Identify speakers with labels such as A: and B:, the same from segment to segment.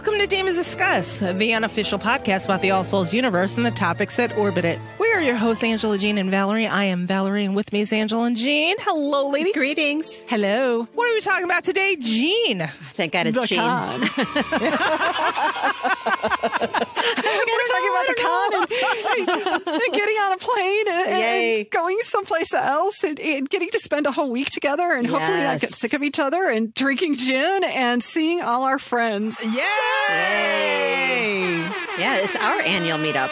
A: Welcome to Demons Discuss, the unofficial podcast about the All Souls universe and the topics that orbit it. We are your hosts, Angela, Jean, and Valerie. I am Valerie, and with me is Angela and Jean. Hello, ladies.
B: Greetings.
A: Hello. What are we talking about today, Jean?
B: Thank God it's
C: the
B: Jean.
C: Con. We're talking about the con and getting on a plane and going someplace else and getting to spend a whole week together and hopefully not get sick of each other and drinking gin and seeing all our friends.
A: Yay!
B: Yeah, it's our annual meetup.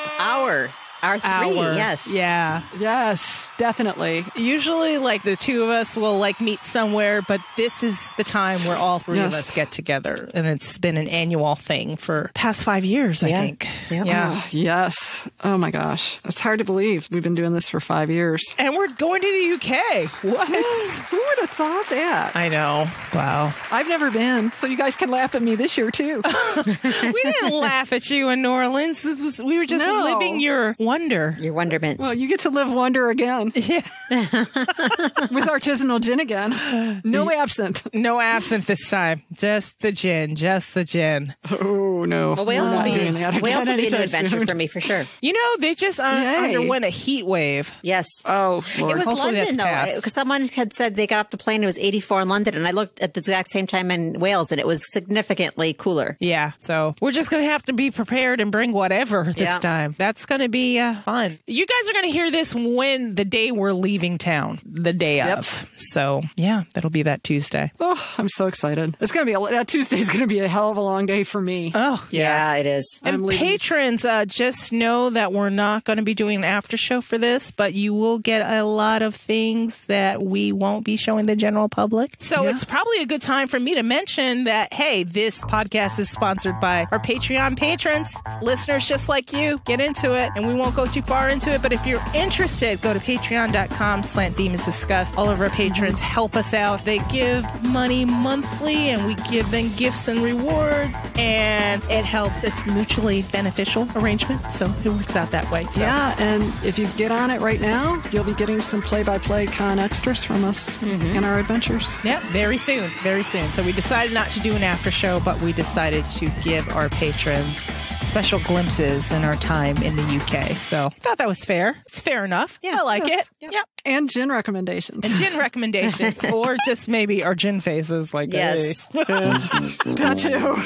B: Our three, yes.
A: Yeah.
C: Yes, definitely.
A: Usually, like, the two of us will, like, meet somewhere, but this is the time where all three of us get together. And it's been an annual thing for past 5 years, I think.
C: Yeah. Yes. Oh, my gosh. It's hard to believe we've been doing this for 5 years.
A: And we're going to the UK. What?
C: Who would have thought that?
A: I know. Wow.
C: I've never been, so you guys can laugh at me this year, too.
A: We didn't laugh at you in New Orleans. We were just living your wonder.
B: Your wonderment.
C: Well, you get to live wonder again.
A: Yeah.
C: With artisanal gin again. No absinthe.
A: No absinthe this time. Just the gin. Just the gin.
C: Oh, no.
B: Well, Wales will be a new adventure for me, for sure.
A: You know, they just underwent a heat wave.
B: Yes.
C: Oh, Lord.
B: It was
A: Hopefully
B: London, though. Because someone had said they got off the plane, it was 84 in London, and I looked at the exact same time in Wales, and it was significantly cooler.
A: Yeah. So we're just going to have to be prepared and bring whatever this time. That's going to be fun. You guys are going to hear this when the day we're leaving town, the day of. So, yeah, that'll be that Tuesday.
C: Oh, I'm so excited. It's going to be that Tuesday's going to be a hell of a long day for me.
A: Oh,
B: yeah, it is.
A: And patrons, just know that we're not going to be doing an after show for this, but you will get a lot of things that we won't be showing the general public. So it's probably a good time for me to mention that, hey, this podcast is sponsored by our Patreon patrons, listeners just like you. Get into it, and we won't go too far into it, but if you're interested, go to patreon.com/demonsdiscuss. All of our patrons help us out. They give money monthly, and we give them gifts and rewards, and it helps. It's a mutually beneficial arrangement, so it works out that way. So.
C: Yeah, and if you get on it right now, you'll be getting some play-by-play con extras from us in our adventures.
A: Yeah, very soon, very soon. So we decided not to do an after show, but we decided to give our patrons special glimpses in our time in the UK. So I thought that was fair. It's fair enough. Yeah, I like it. Yep.
C: And gin recommendations.
A: And gin recommendations. Or just maybe our gin faces. Like,
B: yes.
A: Hey.
C: That too.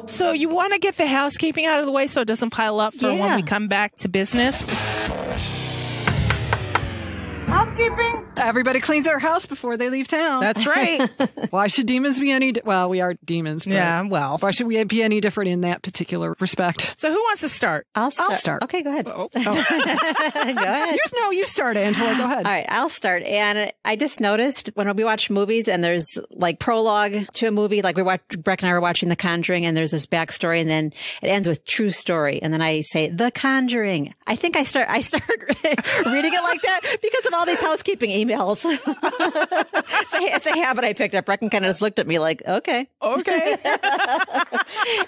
A: So you want to get the housekeeping out of the way so it doesn't pile up for when we come back to business.
C: Housekeeping. Everybody cleans their house before they leave town.
A: That's right.
C: Why should demons be any... Well, we are demons. But why should we be any different in that particular respect?
A: So who wants to start?
B: I'll start. Okay, go ahead.
C: Oh.
B: Go ahead.
C: You start, Angela. Go ahead.
B: All right, I'll start. And I just noticed when we watch movies and there's like prologue to a movie, like Breck and I were watching The Conjuring, and there's this backstory, and then it ends with true story. And then I say, The Conjuring. I think I start reading it like that because of all these housekeeping emails. It's a habit I picked up. Brecken kind of just looked at me like, okay.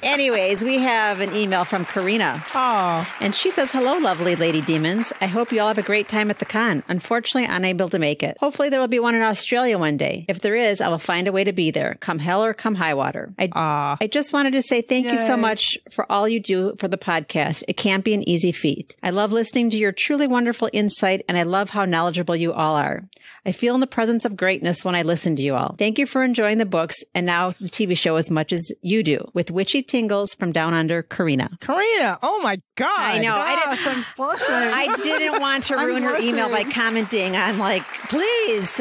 B: Anyways, we have an email from Karina.
A: Oh.
B: And she says, hello, lovely lady demons. I hope you all have a great time at the con. Unfortunately, unable to make it. Hopefully there will be one in Australia one day. If there is, I will find a way to be there. Come hell or come high water. I just wanted to say thank you so much for all you do for the podcast. It can't be an easy feat. I love listening to your truly wonderful insight, and I love how knowledgeable you all are. I feel in the presence of greatness when I listen to you all. Thank you for enjoying the books and now the TV show as much as you do. With witchy tingles from down under, Karina.
A: Karina, oh my God.
B: I know.
C: Gosh, I'm blushing.
B: I didn't want to ruin her email by commenting on like, please.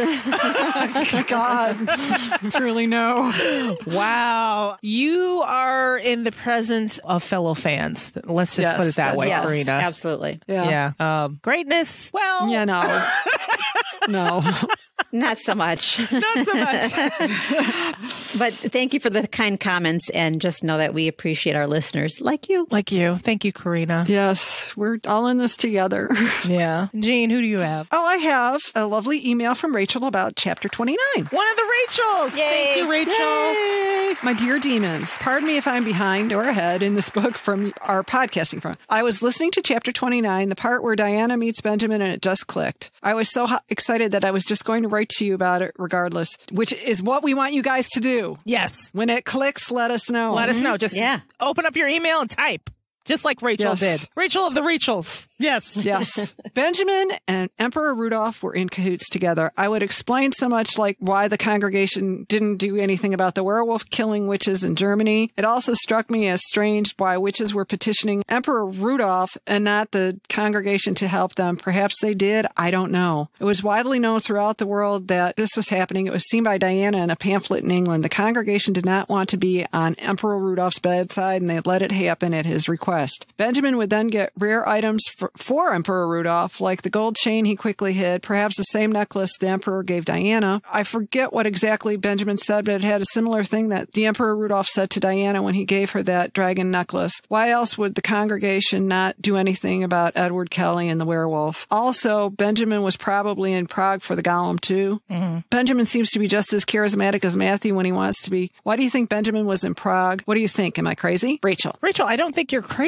C: God, truly no.
A: Wow. You are in the presence of fellow fans. Let's just put it that way, Karina.
B: Absolutely.
A: Yeah. Greatness. Well.
C: Yeah, no. No.
B: Not so much.
A: Not so much.
B: But thank you for the kind comments, and just know that we appreciate our listeners like you.
A: Like you. Thank you, Karina.
C: Yes, we're all in this together.
A: Yeah. Jean, who do you have?
C: Oh, I have a lovely email from Rachel about chapter 29.
A: One of the Rachels.
B: Yay.
A: Thank you, Rachel.
C: Yay. My dear demons, pardon me if I'm behind or ahead in this book from our podcasting front. I was listening to chapter 29, the part where Diana meets Benjamin, and it just clicked. I was so excited that I was just going to write write to you about it regardless, which is what we want you guys to do.
A: Yes.
C: When it clicks, let us know.
A: Let us know. Just open up your email and type. Just like Rachel did. Rachel of the Rachels. Yes.
C: Yes. Benjamin and Emperor Rudolph were in cahoots together. I would explain so much like why the congregation didn't do anything about the werewolf killing witches in Germany. It also struck me as strange why witches were petitioning Emperor Rudolph and not the congregation to help them. Perhaps they did. I don't know. It was widely known throughout the world that this was happening. It was seen by Diana in a pamphlet in England. The congregation did not want to be on Emperor Rudolph's bedside, and they let it happen at his request. Benjamin would then get rare items for Emperor Rudolph, like the gold chain he quickly hid, perhaps the same necklace the Emperor gave Diana. I forget what exactly Benjamin said, but it had a similar thing that the Emperor Rudolph said to Diana when he gave her that dragon necklace. Why else would the congregation not do anything about Edward Kelly and the werewolf? Also, Benjamin was probably in Prague for the Golem too. Mm-hmm. Benjamin seems to be just as charismatic as Matthew when he wants to be. Why do you think Benjamin was in Prague? What do you think? Am I crazy? Rachel,
A: I don't think you're crazy.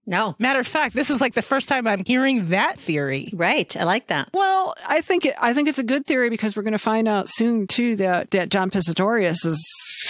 A: No. Matter of fact, this is like the first time I'm hearing that theory.
B: Right. I like that.
C: Well, I think it's a good theory because we're going to find out soon, too, that John Piscatorius is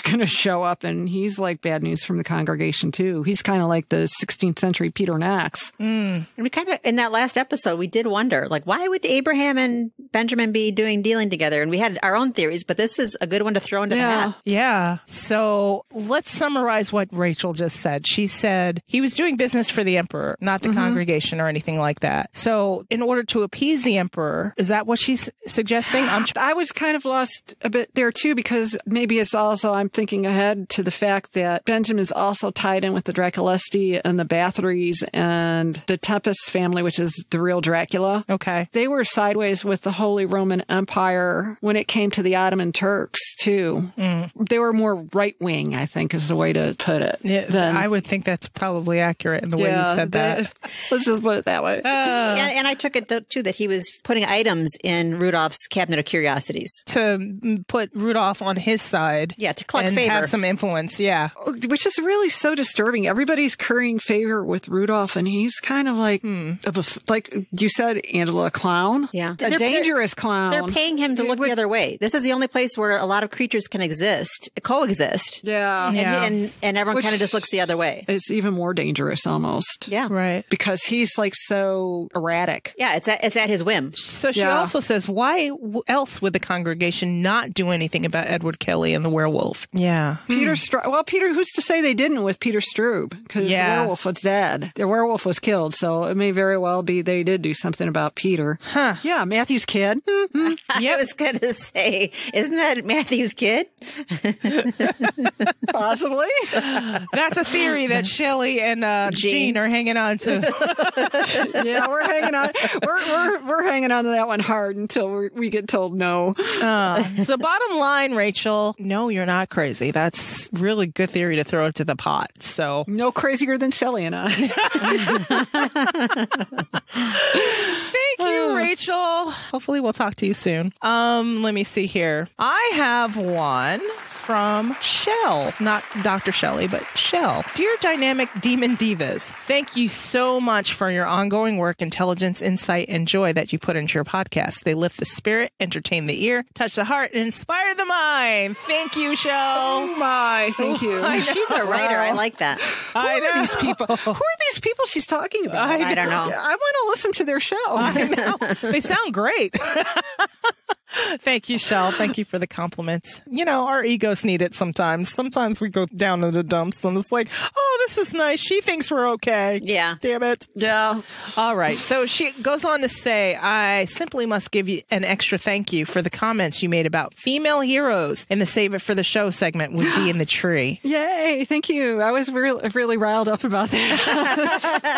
C: going to show up, and he's like bad news from the congregation, too. He's kind of like the 16th century Peter Knox.
B: And we kind of, in that last episode, we did wonder, like, why would Abraham and Benjamin be dealing together? And we had our own theories, but this is a good one to throw into the hat.
A: Yeah. So let's summarize what Rachel just said. She said he was doing business for the emperor, not the congregation or anything like that. So in order to appease the emperor, is that what she's suggesting?
C: I was kind of lost a bit there too, because maybe it's also, I'm thinking ahead to the fact that Benjamin is also tied in with the Draculesti and the Bathories and the Tempest family, which is the real Dracula.
A: Okay.
C: They were sideways with the Holy Roman Empire when it came to the Ottoman Turks too. They were more right wing, I think is the way to put it.
A: Yeah, I would think that's probably accurate in the way you said that.
C: Let's just put it that way.
B: And I took it too that he was putting items in Rudolph's cabinet of curiosities
A: to put Rudolph on his side.
B: Yeah, to collect
A: and
B: favor,
A: have some influence. Yeah,
C: which is really so disturbing. Everybody's currying favor with Rudolph, and he's kind of like, like you said, Angela, a clown.
B: Yeah,
C: a dangerous clown.
B: They're paying him to look the other way. This is the only place where a lot of creatures can coexist.
C: Yeah,
B: and everyone kind of just looks the other way.
C: It's even more dangerous, almost.
B: Yeah,
A: right.
C: Because he's like so erratic.
B: Yeah, it's at his whim.
A: So she also says, why else would the congregation not do anything about Edward Kelly and the werewolf? Yeah.
C: Peter, who's to say they didn't with Peter Strube? Because the werewolf was dead. The werewolf was killed, so it may very well be they did do something about Peter.
A: Huh.
C: Yeah, Matthew's kid.
B: I was going to say, isn't that Matthew's kid?
C: Possibly.
A: That's a theory that Shelley and Jean are hanging on to.
C: Yeah, we're hanging on. We're hanging on to that one hard until we get told no.
A: So bottom line, Rachel, no, you're not crazy. That's really good theory to throw into the pot. So
C: no crazier than Shelley and I.
A: Thank you, Rachel. Hopefully we'll talk to you soon. Let me see here. I have one from Shell, not Dr. Shelley, but Shell. Dear Dynamic Demon Divas, thank you so much for your ongoing work, intelligence, insight, and joy that you put into your podcast. They lift the spirit, entertain the ear, touch the heart, and inspire the mind. Thank you, Shell.
C: Oh my, thank you.
B: She's a writer. I like that.
C: Who are these people? Who are these people she's talking about?
B: I don't know.
C: I want to listen to their show.
A: I know. They sound great. Thank you, Shell. Thank you for the compliments. You know, our egos need it sometimes. Sometimes we go down in the dumps and it's like, oh, this is nice. She thinks we're okay.
B: Yeah.
A: Damn it.
C: Yeah.
A: All right. So she goes on to say, I simply must give you an extra thank you for the comments you made about female heroes in the Save It for the Show segment with Dee in the Tree.
C: Yay. Thank you. I was really riled up about that.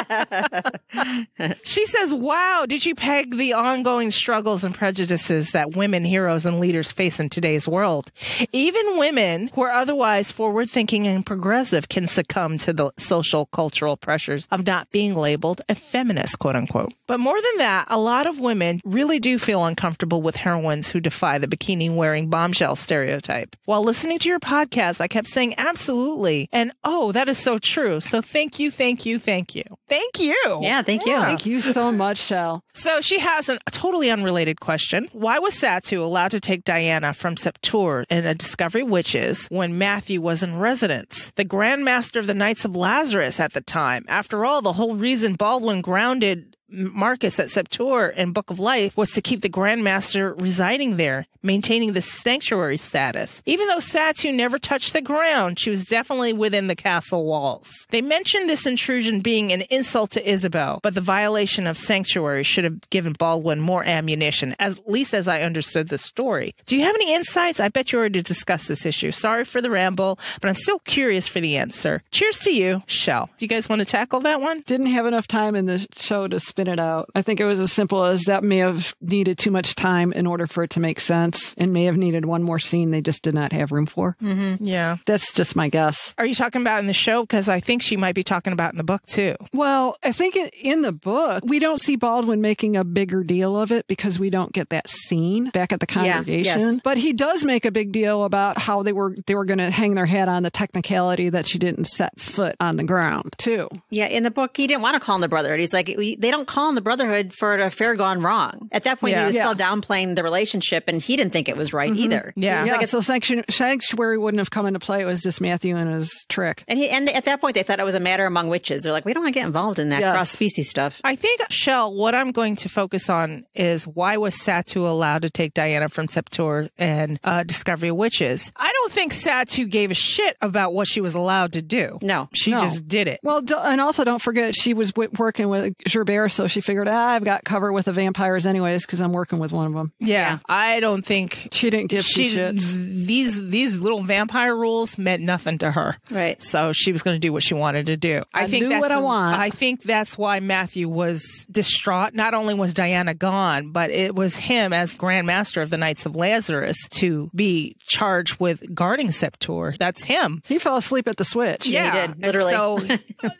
A: She says, wow, did you peg the ongoing struggles and prejudices that women heroes and leaders face in today's world? Even women who are otherwise forward-thinking and progressive can succumb to the social cultural pressures of not being labeled a feminist, quote unquote. But more than that, a lot of women really do feel uncomfortable with heroines who defy the bikini-wearing bombshell stereotype. While listening to your podcast, I kept saying absolutely, and oh, that is so true. So thank you, thank you, thank you. Thank you.
B: Yeah, thank you.
C: Thank you so much, Shell.
A: So she has a totally unrelated question. Why was Satu allowed to take Diana from Septur in a Discovery Witches when Matthew was in residence? The Grand Master of the Knights of Lazarus at the time. After all, the whole reason Baldwin grounded Marcus at Septur in Book of Life was to keep the Grand Master residing there, maintaining the sanctuary status. Even though Satu never touched the ground, she was definitely within the castle walls. They mentioned this intrusion being an insult to Isabel, but the violation of sanctuary should have given Baldwin more ammunition, at least as I understood the story. Do you have any insights? I bet you already discussed this issue. Sorry for the ramble, but I'm still curious for the answer. Cheers to you, Shell. Do you guys want to tackle that one?
C: Didn't have enough time in the show to spin it out. I think it was as simple as that may have needed too much time in order for it to make sense and may have needed one more scene they just did not have room for.
A: Mm-hmm. Yeah.
C: That's just my guess.
A: Are you talking about in the show? Because I think she might be talking about in the book too.
C: Well, I think in the book, we don't see Baldwin making a bigger deal of it because we don't get that scene back at the congregation.
B: Yes.
C: But he does make a big deal about how they were going to hang their hat on the technicality that she didn't set foot on the ground too.
B: Yeah, in the book, he didn't want to call him the Brotherhood. He's like, they don't call him the Brotherhood for an affair gone wrong. At that point, he was still downplaying the relationship, and he didn't think it was right either.
A: Yeah.
C: Yeah, so sanctuary wouldn't have come into play. It was just Matthew and his trick.
B: And at that point, they thought it was a matter among witches. They're like, we don't want to get involved in that cross-species stuff.
A: I think, Shell, what I'm going to focus on is why was Satu allowed to take Diana from Septur and Discovery of Witches? I don't think Satu gave a shit about what she was allowed to do.
B: No.
A: She just did it.
C: Well, and also don't forget, she was working with Gerbert, so she figured, I've got cover with the vampires anyways because I'm working with one of them.
A: Yeah. I don't think
C: she didn't give two shits.
A: These little vampire rules meant nothing to her.
B: Right.
A: So she was going to do what she wanted to do.
C: I think that's what I want.
A: I think that's why Matthew was distraught. Not only was Diana gone, but it was him as Grand Master of the Knights of Lazarus to be charged with guarding Septur. That's him.
C: He fell asleep at the switch.
B: Yeah, he did, literally.
A: So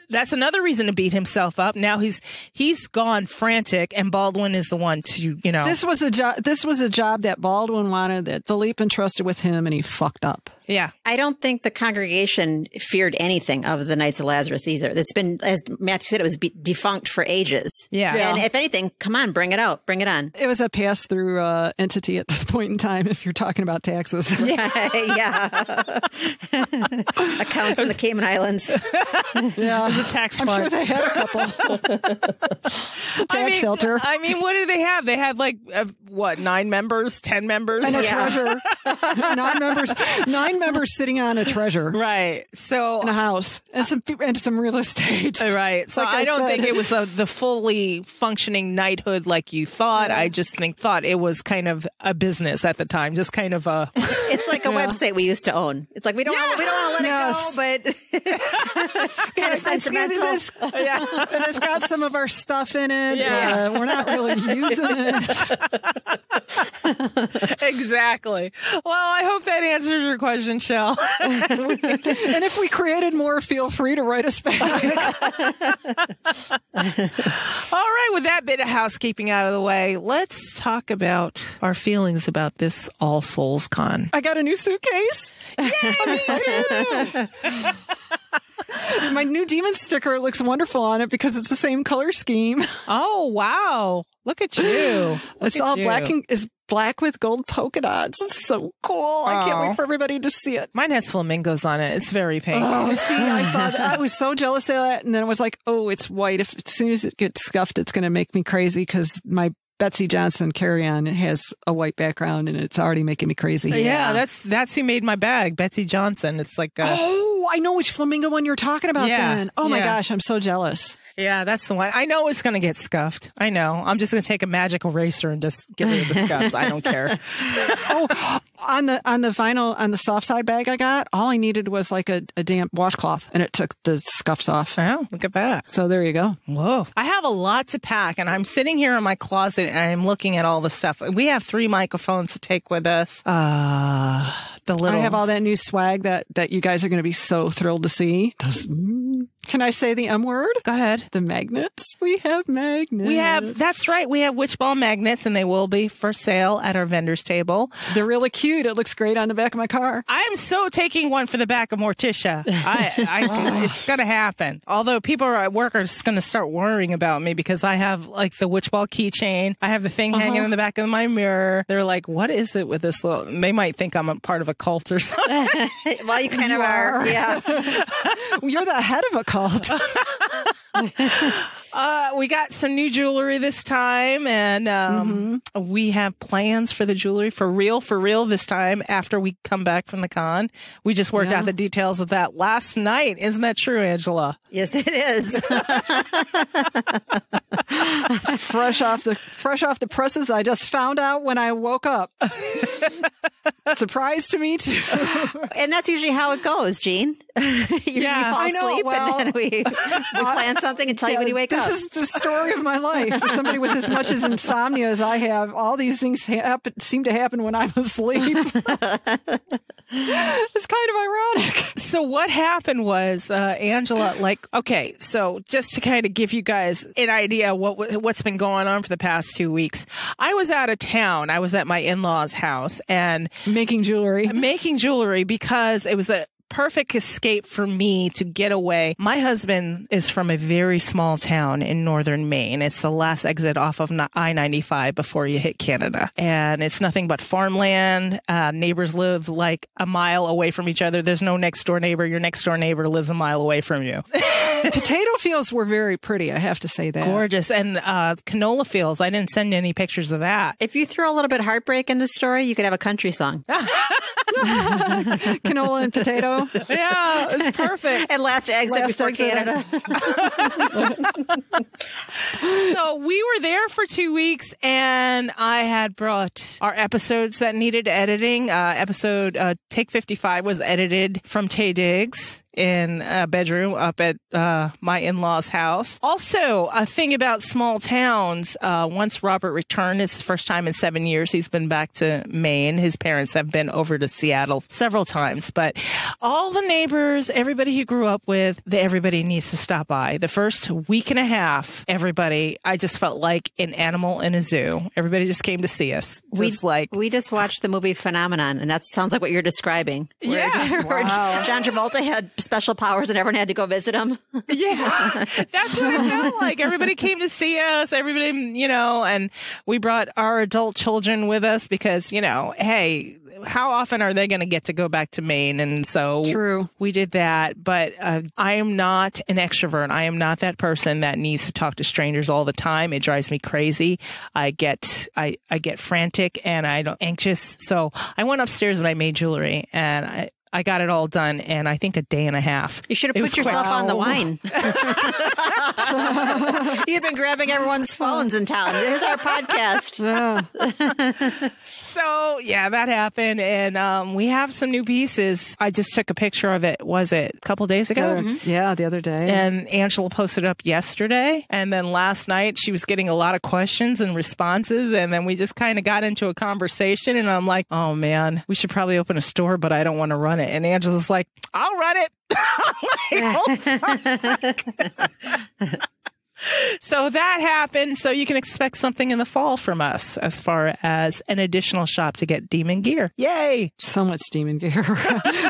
A: that's another reason to beat himself up. Now he's gone frantic, and Baldwin is the one to,
C: This was a job that Baldwin wanted, that Philippe entrusted with him, and he fucked up.
A: Yeah.
B: I don't think the congregation feared anything of the Knights of Lazarus either. It's been, as Matthew said, it was defunct for ages.
A: Yeah.
B: And if anything, come on, bring it out. Bring it on.
C: It was a pass-through entity at this point in time, if you're talking about taxes.
B: Yeah. Accounts in the Cayman Islands.
C: Yeah.
A: It was a tax
C: I'm
A: fund.
C: sure they had a couple. Tax shelter.
A: I mean, what did they have? They had 9 members, 10 members?
C: And a treasure. 9 members sitting on a treasure.
A: Right. So
C: in a house and some real estate.
A: Right. So I don't think it was the fully functioning knighthood like you thought. I just thought it was kind of a business at the time, just kind of a.
B: It's like a website we used to own. It's like we don't want to let it go, but kind of sentimental.
C: And it's got some of our stuff in it.
A: Yeah.
C: We're not really using it.
A: Exactly. Well, I hope that answered your question, Shell.
C: And if we created more, feel free to write us back.
A: All right, with that bit of housekeeping out of the way, let's talk about our feelings about this All Souls Con.
C: I got a new suitcase.
A: Yay!
C: My new demon sticker looks wonderful on it because it's the same color scheme.
A: Oh, wow. Look at you.
C: It's all black with gold polka dots. It's so cool. I can't wait for everybody to see it.
A: Mine has flamingos on it. It's very pink.
C: Oh, see, I saw that. I was so jealous of that. And then I was like, oh, it's white. As soon as it gets scuffed, it's going to make me crazy because my Betsy Johnson carry-on has a white background and it's already making me crazy.
A: Yeah, that's who made my bag, Betsy Johnson. It's like
C: I know which flamingo one you're talking about then. Oh my gosh, I'm so jealous.
A: Yeah, that's the one. I know it's going to get scuffed. I know. I'm just going to take a magic eraser and just get rid of the scuffs. I don't care.
C: On the vinyl, on the soft side bag I got, all I needed was like a damp washcloth and it took the scuffs off.
A: Oh, look at that.
C: So there you go.
A: Whoa. I have a lot to pack and I'm sitting here in my closet and I'm looking at all the stuff. We have 3 microphones to take with us. I
C: have all that new swag that you guys are going to be so thrilled to see. Can I say the M word?
A: Go ahead.
C: The magnets. We have magnets.
A: That's right. We have witch ball magnets, and they will be for sale at our vendor's table.
C: They're really cute. It looks great on the back of my car.
A: I'm so taking one for the back of Morticia. It's going to happen. Although people at work are just going to start worrying about me because I have like the witch ball keychain. I have the thing hanging in the back of my mirror. They're like, what is it with this little... They might think I'm a part of a cult or something.
B: Well, you kind of are. Yeah.
C: You're the head of a cult.
A: We got some new jewelry this time, and we have plans for the jewelry for real this time after we come back from the con. We just worked out the details of that last night. Isn't that true, Angela?
B: Yes, it is.
C: Fresh off the presses. I just found out when I woke up. Surprise to me too.
B: And that's usually how it goes, Jean. You fall asleep and then we plan something and tell you when you wake up.
C: This is the story of my life. For somebody with as much as insomnia as I have, all these things seem to happen when I'm asleep. It's kind of ironic.
A: So what happened was, Angela, so just to kind of give you guys an idea of what's been going on for the past 2 weeks, I was out of town. I was at my in-laws' house and making jewelry because it was a perfect escape for me to get away. My husband is from a very small town in northern Maine. It's the last exit off of I-95 before you hit Canada. And it's nothing but farmland. Neighbors live like a mile away from each other. There's no next door neighbor. Your next door neighbor lives a mile away from you.
C: The potato fields were very pretty, I have to say that.
A: Gorgeous. And canola fields, I didn't send any pictures of that.
B: If you throw a little bit of heartbreak in the story, you could have a country song.
C: Canola and potato.
A: Yeah, it's perfect.
B: And last exit before Canada.
A: So we were there for 2 weeks, and I had brought our episodes that needed editing. Episode Take 55 was edited from Tay Diggs in a bedroom up at my in-laws' house. Also, a thing about small towns, once Robert returned, it's his first time in 7 years, he's been back to Maine. His parents have been over to Seattle several times, but all the neighbors, everybody he grew up with, everybody needs to stop by. The first week and a half, I just felt like an animal in a zoo. Everybody just came to see us.
B: We just watched the movie Phenomenon, and that sounds like what you're describing.
A: Where
B: John Travolta had special powers and everyone had to go visit him.
A: Yeah, that's what it felt like. Everybody came to see us, everybody, and we brought our adult children with us because, hey, how often are they going to get to go back to Maine? And so we did that. But I am not an extrovert. I am not that person that needs to talk to strangers all the time. It drives me crazy. I get frantic and anxious. So I went upstairs and I made jewelry, and I got it all done in, I think, a day and a half.
B: You should have put yourself on the wine. You've been grabbing everyone's phones in town. There's our podcast.
A: So, yeah, that happened. And we have some new pieces. I just took a picture of it. Was it a couple days ago?
C: Yeah, the other day.
A: And Angela posted up yesterday. And then last night, she was getting a lot of questions and responses. And then we just kind of got into a conversation. And I'm like, oh, man, we should probably open a store, but I don't want to run it. And Angela's like, I'll run it. So that happened. So you can expect something in the fall from us as far as an additional shop to get demon gear. Yay!
C: So much demon gear.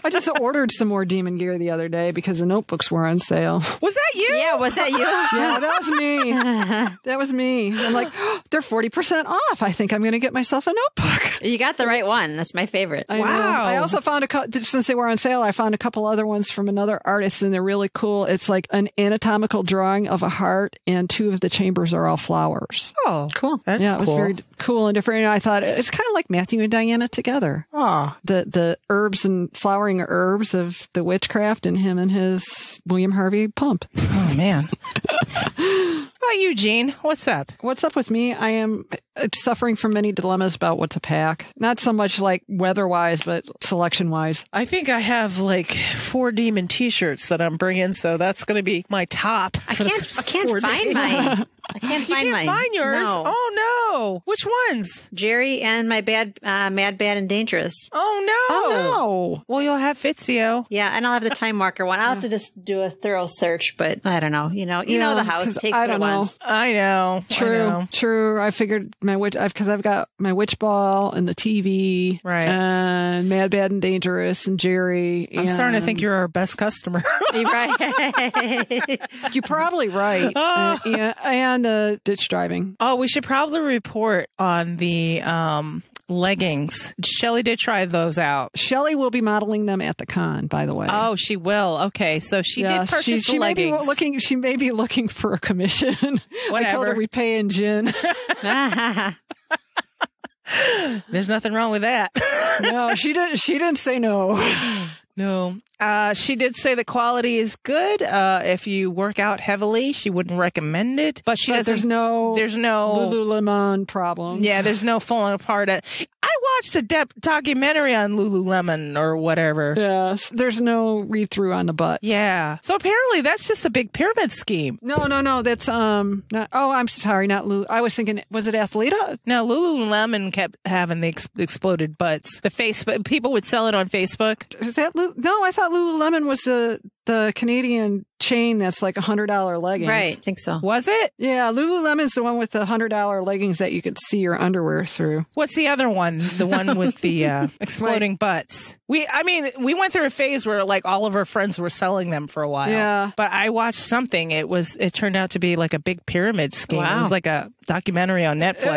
C: I just ordered some more demon gear the other day because the notebooks were on sale.
A: Was that you?
B: Yeah, was that you?
C: Yeah, that was me. That was me. I'm like, they're 40% off. I think I'm going to get myself a notebook.
B: You got the right one. That's my favorite.
C: I know. I also found since they were on sale, I found a couple other ones from another artist, and they're really cool. It's like an anatomical drawing of a heart, and 2 of the chambers are all flowers.
A: Oh, cool. That's
C: it was very cool and different. And I thought it's kind of like Matthew and Diana together.
A: Oh.
C: The herbs and flowering herbs of the witchcraft and him and his William Harvey pump.
A: Oh, man. How about you, Jean? What's up?
C: What's up with me? I am suffering from many dilemmas about what to pack. Not so much like weather-wise, but selection-wise.
A: I think I have like 4 demon T-shirts that I'm bringing, so that's going to be my top.
B: I can't find mine. I can't find mine.
A: Find yours?
B: No.
A: Oh, Oh, which ones?
B: Jerry and my Mad, Bad, and Dangerous.
A: Oh, no.
C: Oh, no.
A: Well, you'll have Fitzio.
B: Yeah, and I'll have the Time Marker one. I'll have to just do a thorough search, but I don't know. You know the house takes what it wants.
A: I know.
C: True. I figured because I've got my Witch Ball and the TV,
A: right?
C: And Mad, Bad, and Dangerous and Jerry.
A: I'm starting to think you're our best customer.
B: Right?
C: You're probably right. And the ditch driving.
A: Oh, we should probably report on the leggings. Shelley did try those out.
C: Shelley will be modeling them at the con, by the way.
A: Oh, she will. Okay, so she did purchase the leggings.
C: She may be looking for a commission.
A: Whatever.
C: I told her we pay in gin.
A: There's nothing wrong with that.
C: No, she didn't say no.
A: No. She did say the quality is good. If you work out heavily, she wouldn't recommend it. But there's no
C: Lululemon problem.
A: Yeah, there's no falling apart. I watched a documentary on Lululemon or whatever.
C: Yes, there's no read through on the butt.
A: Yeah. So apparently that's just a big pyramid scheme.
C: No. That's not. Oh, I'm sorry, not Lulu. I was thinking, was it Athleta?
A: No, Lululemon kept having the exploded butts. The Facebook people would sell it on Facebook.
C: Is that No, I thought Lululemon was the Canadian chain that's like $100 leggings.
B: Right, I think so.
A: Was it?
C: Yeah, Lululemon's the one with the $100 leggings that you could see your underwear through.
A: What's the other one? The one with the exploding butts. We went through a phase where like all of our friends were selling them for a while.
C: Yeah.
A: But I watched something. It turned out to be like a big pyramid scheme.
B: Wow.
A: It was like a documentary on Netflix.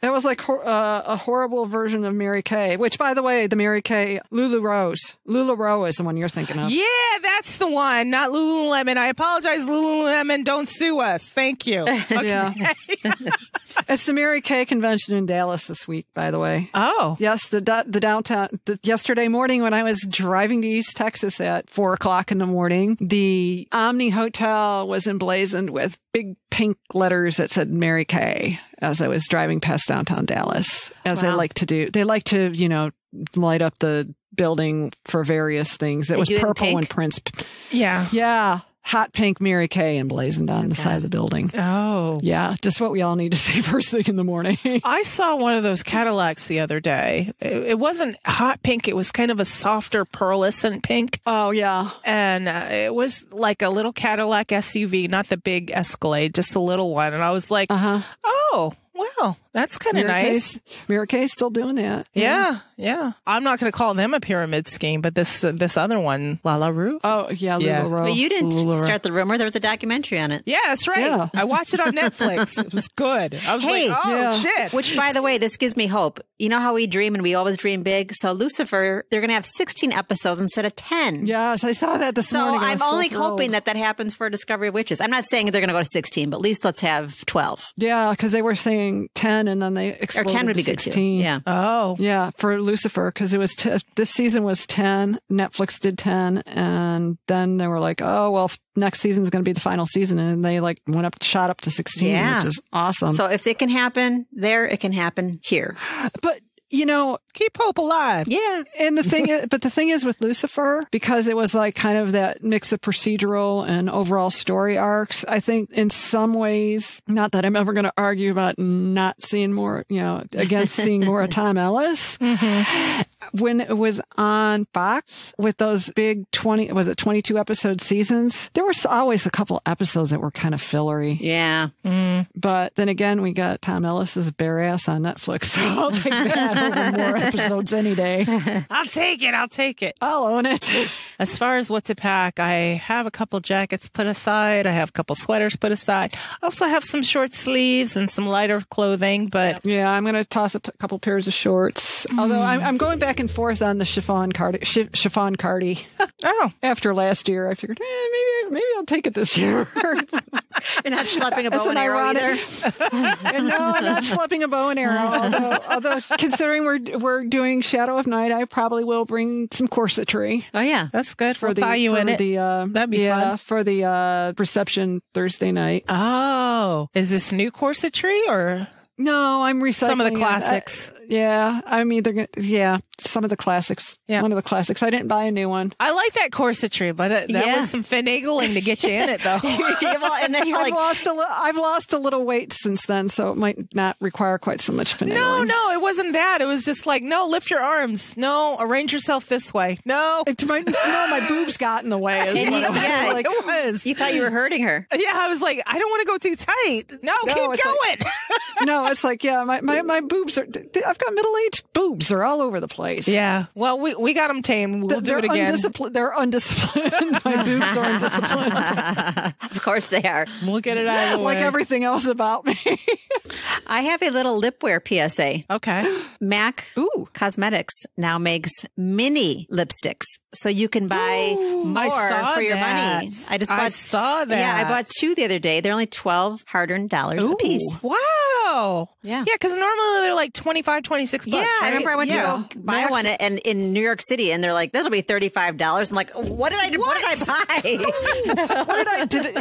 C: It was like a horrible version of Mary Kay, which, by the way, the Mary Kay, LuLaRoe is the one you're thinking of.
A: Yeah, that's the one, not Lululemon. I apologize, Lululemon. Don't sue us. Thank you. Okay.
C: Yeah. It's the Mary Kay convention in Dallas this week, by the way.
A: Oh.
C: Yes, the downtown. Yesterday morning when I was driving to East Texas at 4:00 in the morning, the Omni Hotel was emblazoned with big pink letters that said Mary Kay as I was driving past downtown Dallas, as they like to do. They like to, light up the building for various things. It was purple and Prince.
A: Yeah.
C: Yeah. Hot pink Mary Kay emblazoned on the side of the building.
A: Oh.
C: Yeah, just what we all need to see first thing in the morning.
A: I saw one of those Cadillacs the other day. It wasn't hot pink. It was kind of a softer pearlescent pink.
C: Oh, yeah.
A: And it was like a little Cadillac SUV, not the big Escalade, just a little one. And I was like, oh, well, that's kind of nice.
C: Mary Kay's still doing that.
A: Yeah. I'm not going to call them a pyramid scheme, but this other one, LuLaRoe.
C: Oh, yeah, LuLaRoe.
B: But you didn't start the rumor. There was a documentary on it.
A: Yeah, that's right. Yeah. I watched it on Netflix. It was good. I was shit.
B: Which, by the way, this gives me hope. You know how we dream and we always dream big? So Lucifer, they're going to have 16 episodes instead of 10.
C: Yes, I saw that this morning.
B: So I'm only hoping that happens for Discovery of Witches. I'm not saying they're going to go to 16, but at least let's have 12.
C: Yeah, because they were saying 10 and then they exploded
B: or 10 would be
C: to 16.
B: Good too. Yeah.
A: Oh.
C: Yeah, for Lucifer, because it was this season was 10. Netflix did 10, and then they were like, oh, well, next season is going to be the final season, and they shot up to 16, which is awesome.
B: So if it can happen there, it can happen here.
C: But
A: keep hope alive.
B: Yeah.
C: And the thing is with Lucifer, because it was like kind of that mix of procedural and overall story arcs, I think in some ways, not that I'm ever going to argue about not seeing more, against seeing more of Tom Ellis. Mm-hmm. When it was on Fox with those big 22 episode seasons, there was always a couple episodes that were kind of fillery.
B: Yeah.
C: Mm. But then again, we got Tom Ellis's bare ass on Netflix. So I'll take that over more episodes any day.
A: I'll take it.
C: I'll own it.
A: As far as what to pack, I have a couple jackets put aside. I have a couple sweaters put aside. I also have some short sleeves and some lighter clothing, but
C: yeah, I'm going to toss a couple pairs of shorts. Although I'm going back and forth on the chiffon cardi.
A: Oh,
C: after last year, I figured maybe I'll take it this year.
B: You're not schlepping a bow and arrow either.
C: No, I'm not schlepping a bow and arrow. Although considering we're doing Shadow of Night, I probably will bring some corsetry.
B: Oh yeah,
A: that's good. We'll tie you in it. That'd be fun
C: for the reception Thursday night.
A: Oh, is this new corsetry or?
C: No, I'm recycling.
A: Some of the classics.
C: I'm either going to, some of the classics. Yeah. One of the classics. I didn't buy a new one.
A: I like that corsetry, but that was some finagling to get you in it, though.
B: And then you're
C: I've lost a little weight since then, so it might not require quite so much finagling.
A: No, it wasn't that. It was just like, no, lift your arms. No, arrange yourself this way. No.
C: My boobs got in the way. It
A: was.
B: You thought you were hurting her.
A: Yeah, I was like, I don't want to go too tight. No, keep going.
C: No, it's like, my boobs are, I've got middle-aged boobs. They're all over the place.
A: Yeah. Well, we got them tamed. We'll do it again.
C: They're undisciplined. My boobs are undisciplined.
B: Of course they are.
A: We'll get it out of the way.
C: Like everything else about me.
B: I have a little lip wear PSA.
A: Okay.
B: MAC Cosmetics now makes mini lipsticks. So you can buy more for your money. I
A: saw that.
B: Yeah, I bought 2 the other day. They're only $12 hard-earned a piece.
A: Wow.
B: Yeah.
A: Yeah, because normally they're like $25, $26.
B: Yeah,
A: right?
B: I remember I went to go buy one and in New York City, and they're like, that'll be $35. I'm like, what did I buy?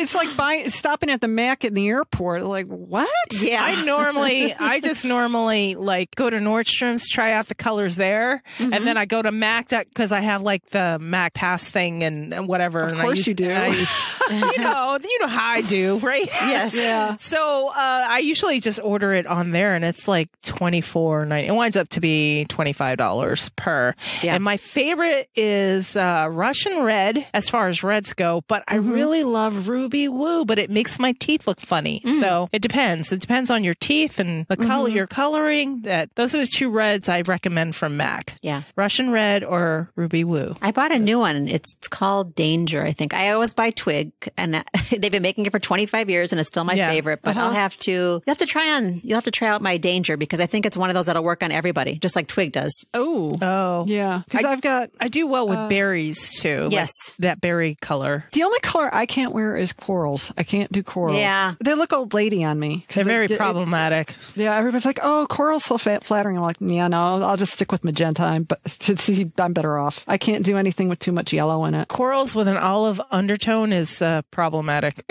C: It's like stopping at the Mac in the airport. Like, what?
B: Yeah.
A: I just normally like go to Nordstrom's, try out the colors there, and then I go to Mac because I have like the Mac Pass thing and whatever.
C: Of course you do.
A: You know how I do, right?
B: Yes.
C: Yeah.
A: So I usually just order it on there, and it's like $24.90. It winds up to be $25 per. Yeah. And my favorite is Russian Red, as far as reds go. But I really love Ruby Woo, but it makes my teeth look funny. So it depends. It depends on your teeth and the color you're coloring. Those are the 2 reds I recommend from MAC.
B: Yeah.
A: Russian Red or Ruby Woo.
B: I bought a new one. It's called Danger, I think. I always buy Twig, and they've been making it for 25 years, and it's still my favorite. But you'll have to try out my Danger, because I think it's one of those that'll work on everybody, just like Twig does.
C: Oh. Yeah. Because
A: I do well with berries too.
B: Yes.
A: Like that berry color.
C: The only color I can't wear is corals. I can't do corals.
B: Yeah.
C: They look old lady on me.
A: They're very problematic.
C: Everybody's like, oh, coral's so flattering. I'm like, yeah, no, I'll just stick with magenta. I'm better off. I can't do anything with too much yellow in it.
A: Corals with an olive undertone is problematic.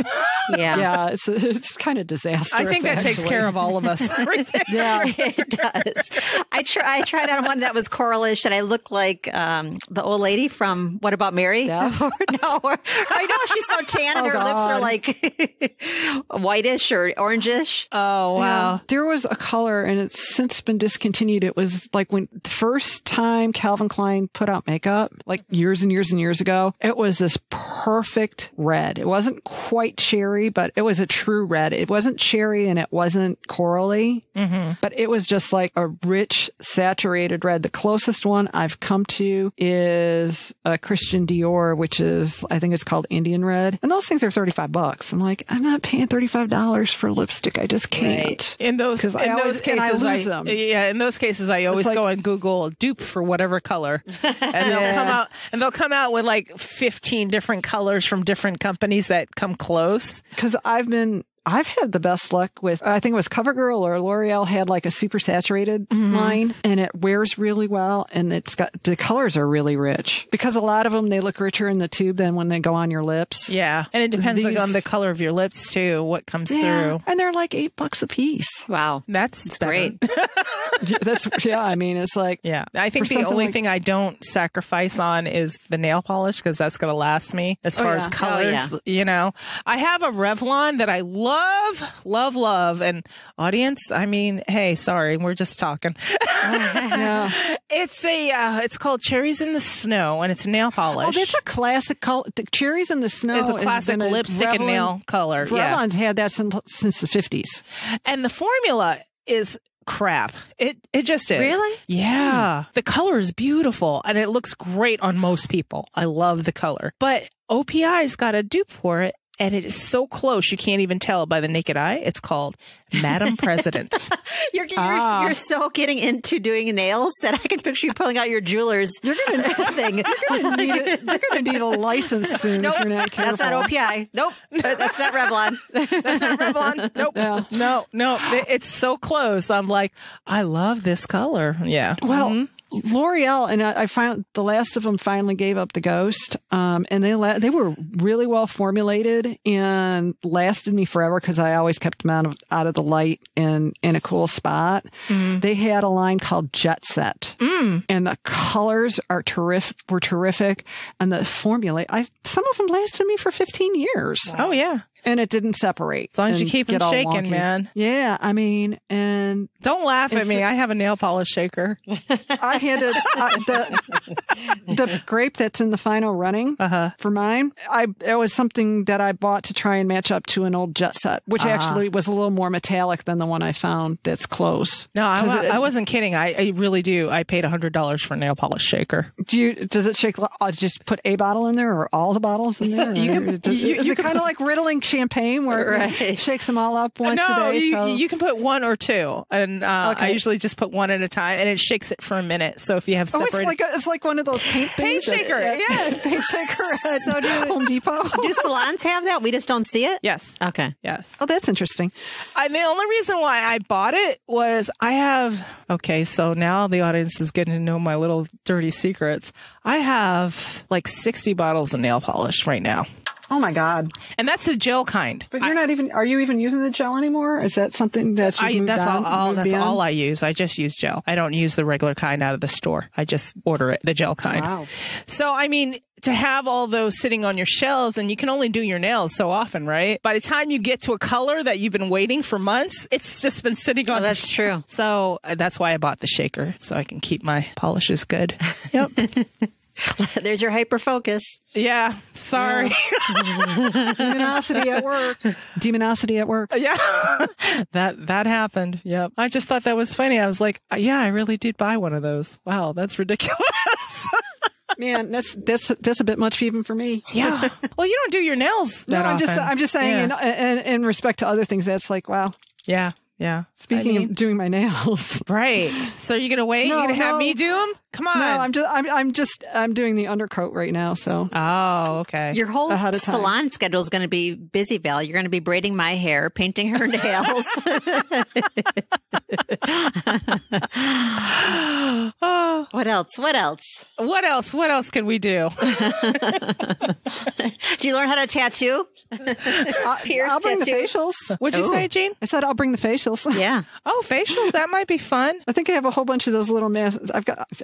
B: Yeah.
C: It's kind of disastrous.
A: I think that takes care of all of us.
B: Yeah, it does. I tried out one that was coralish, and I looked like the old lady from What About Mary?
C: Yeah.
B: No, I know she's so tan, and her lips are like whitish or orangish.
A: Oh, wow.
C: Yeah. There was a color, and it's since been discontinued. It was like when the first time Calvin Klein put out makeup, like years and years and years ago, it was this perfect red. It wasn't quite cherry, but it was a true red. It wasn't cherry and it wasn't corally, but it was just like a rich, saturated red. The closest one I've come to is a Christian Dior, which is, I think it's called Indian Red. And those things are $35. I'm like, I'm not paying $35 for lipstick. I just can't.
A: Right. In those cases,
C: I lose them.
A: Yeah, in those cases, I always go and Google dupe for whatever color, and they'll come out with like 15 different colors from different companies that come close.
C: Because I've had the best luck with, I think it was CoverGirl or L'Oreal had like a super saturated line, and it wears really well, and the colors are really rich, because a lot of them, they look richer in the tube than when they go on your lips.
A: Yeah. And it depends on the color of your lips too, what comes through.
C: And they're like $8 a piece.
B: Wow.
A: That's
B: great.
C: I mean, it's like,
A: I think the only thing I don't sacrifice on is the nail polish, because that's going to last me as far as colors. You know, I have a Revlon that I love. And audience, I mean, hey, sorry, we're just talking. It's called Cherries in the Snow, and it's nail polish.
C: Oh, that's a classic color. The Cherries in the Snow
A: is a classic lipstick and nail color.
C: Revlon's had that since the 50s.
A: And the formula is crap. It just is.
B: Really?
A: Yeah. The color is beautiful, and it looks great on most people. I love the color. But OPI's got a dupe for it, and it is so close you can't even tell by the naked eye. It's called Madam President.
B: You're so getting into doing nails that I can picture you pulling out your jeweler's thing. You're
C: gonna need a license soon.
B: Nope,
C: if you're not careful.
B: That's not OPI. Nope, that's not Revlon.
A: That's not Revlon. Nope. Yeah. No. It's so close. I'm like, I love this color. Yeah.
C: Well. L'Oreal, and I found the last of them finally gave up the ghost. And they were really well formulated and lasted me forever because I always kept them out of the light and in a cool spot. They had a line called Jet Set, and the colors were terrific, and the formula. Some of them lasted me for 15 years.
A: Oh yeah.
C: And it didn't separate.
A: As long as you keep them shaking, man.
C: Yeah, I mean, and...
A: Don't laugh at me. I have a nail polish shaker.
C: I had the grape that's in the final running for mine. It was something that I bought to try and match up to an old Jet Set, which actually was a little more metallic than the one I found that's close.
A: No, I wasn't kidding. I really do. I paid $100 for a nail polish shaker.
C: Does it shake? Just put a bottle in there or all the bottles in there? Is it kind of like riddling champagne where it shakes them all up once a day?
A: You can put one or two, and I usually just put one at a time, and it shakes it for a minute. So if you have separate,
C: it's like one of those paint
A: shaker. Yes,
C: paint shaker. So do Home Depot.
B: Do salons have that? We just don't see it.
A: Yes.
B: Okay.
A: Yes.
C: Oh, that's interesting.
A: The only reason why I bought it was so now the audience is getting to know my little dirty secrets. I have like 60 bottles of nail polish right now.
C: Oh my God.
A: And that's the gel kind.
C: But are you even using the gel anymore? Is that something that
A: that's all I use. I just use gel. I don't use the regular kind out of the store. I just order it, the gel kind.
C: Wow.
A: So, I mean, to have all those sitting on your shelves, and you can only do your nails so often, right? By the time you get to a color that you've been waiting for months, it's just been sitting on.
B: That's true.
A: So that's why I bought the shaker, so I can keep my polishes good. Yep.
B: There's your hyper focus.
A: Yeah. Sorry.
C: Demonosity at work.
A: Yeah. That happened. Yep. I just thought that was funny. I was like, yeah, I really did buy one of those. Wow, that's ridiculous.
C: Man, that's a bit much even for me.
A: Yeah. Well, you don't do your nails that often.
C: I'm just saying in respect to other things, that's like, wow.
A: Yeah. Yeah.
C: Speaking of doing my nails.
A: Right. So you're going to wait? You're going to have me do them? Come on.
C: No, I'm doing the undercoat right now. So.
A: Oh, okay.
B: Your whole salon schedule is going to be busy, Val. You're going to be braiding my hair, painting her nails. What else? What else can we do? Do you learn how to tattoo?
C: I'll bring the facials.
A: What'd you say, Jean?
C: I said I'll bring the facials.
B: Yeah.
A: Oh, facials. That might be fun.
C: I think I have a whole bunch of those little masks.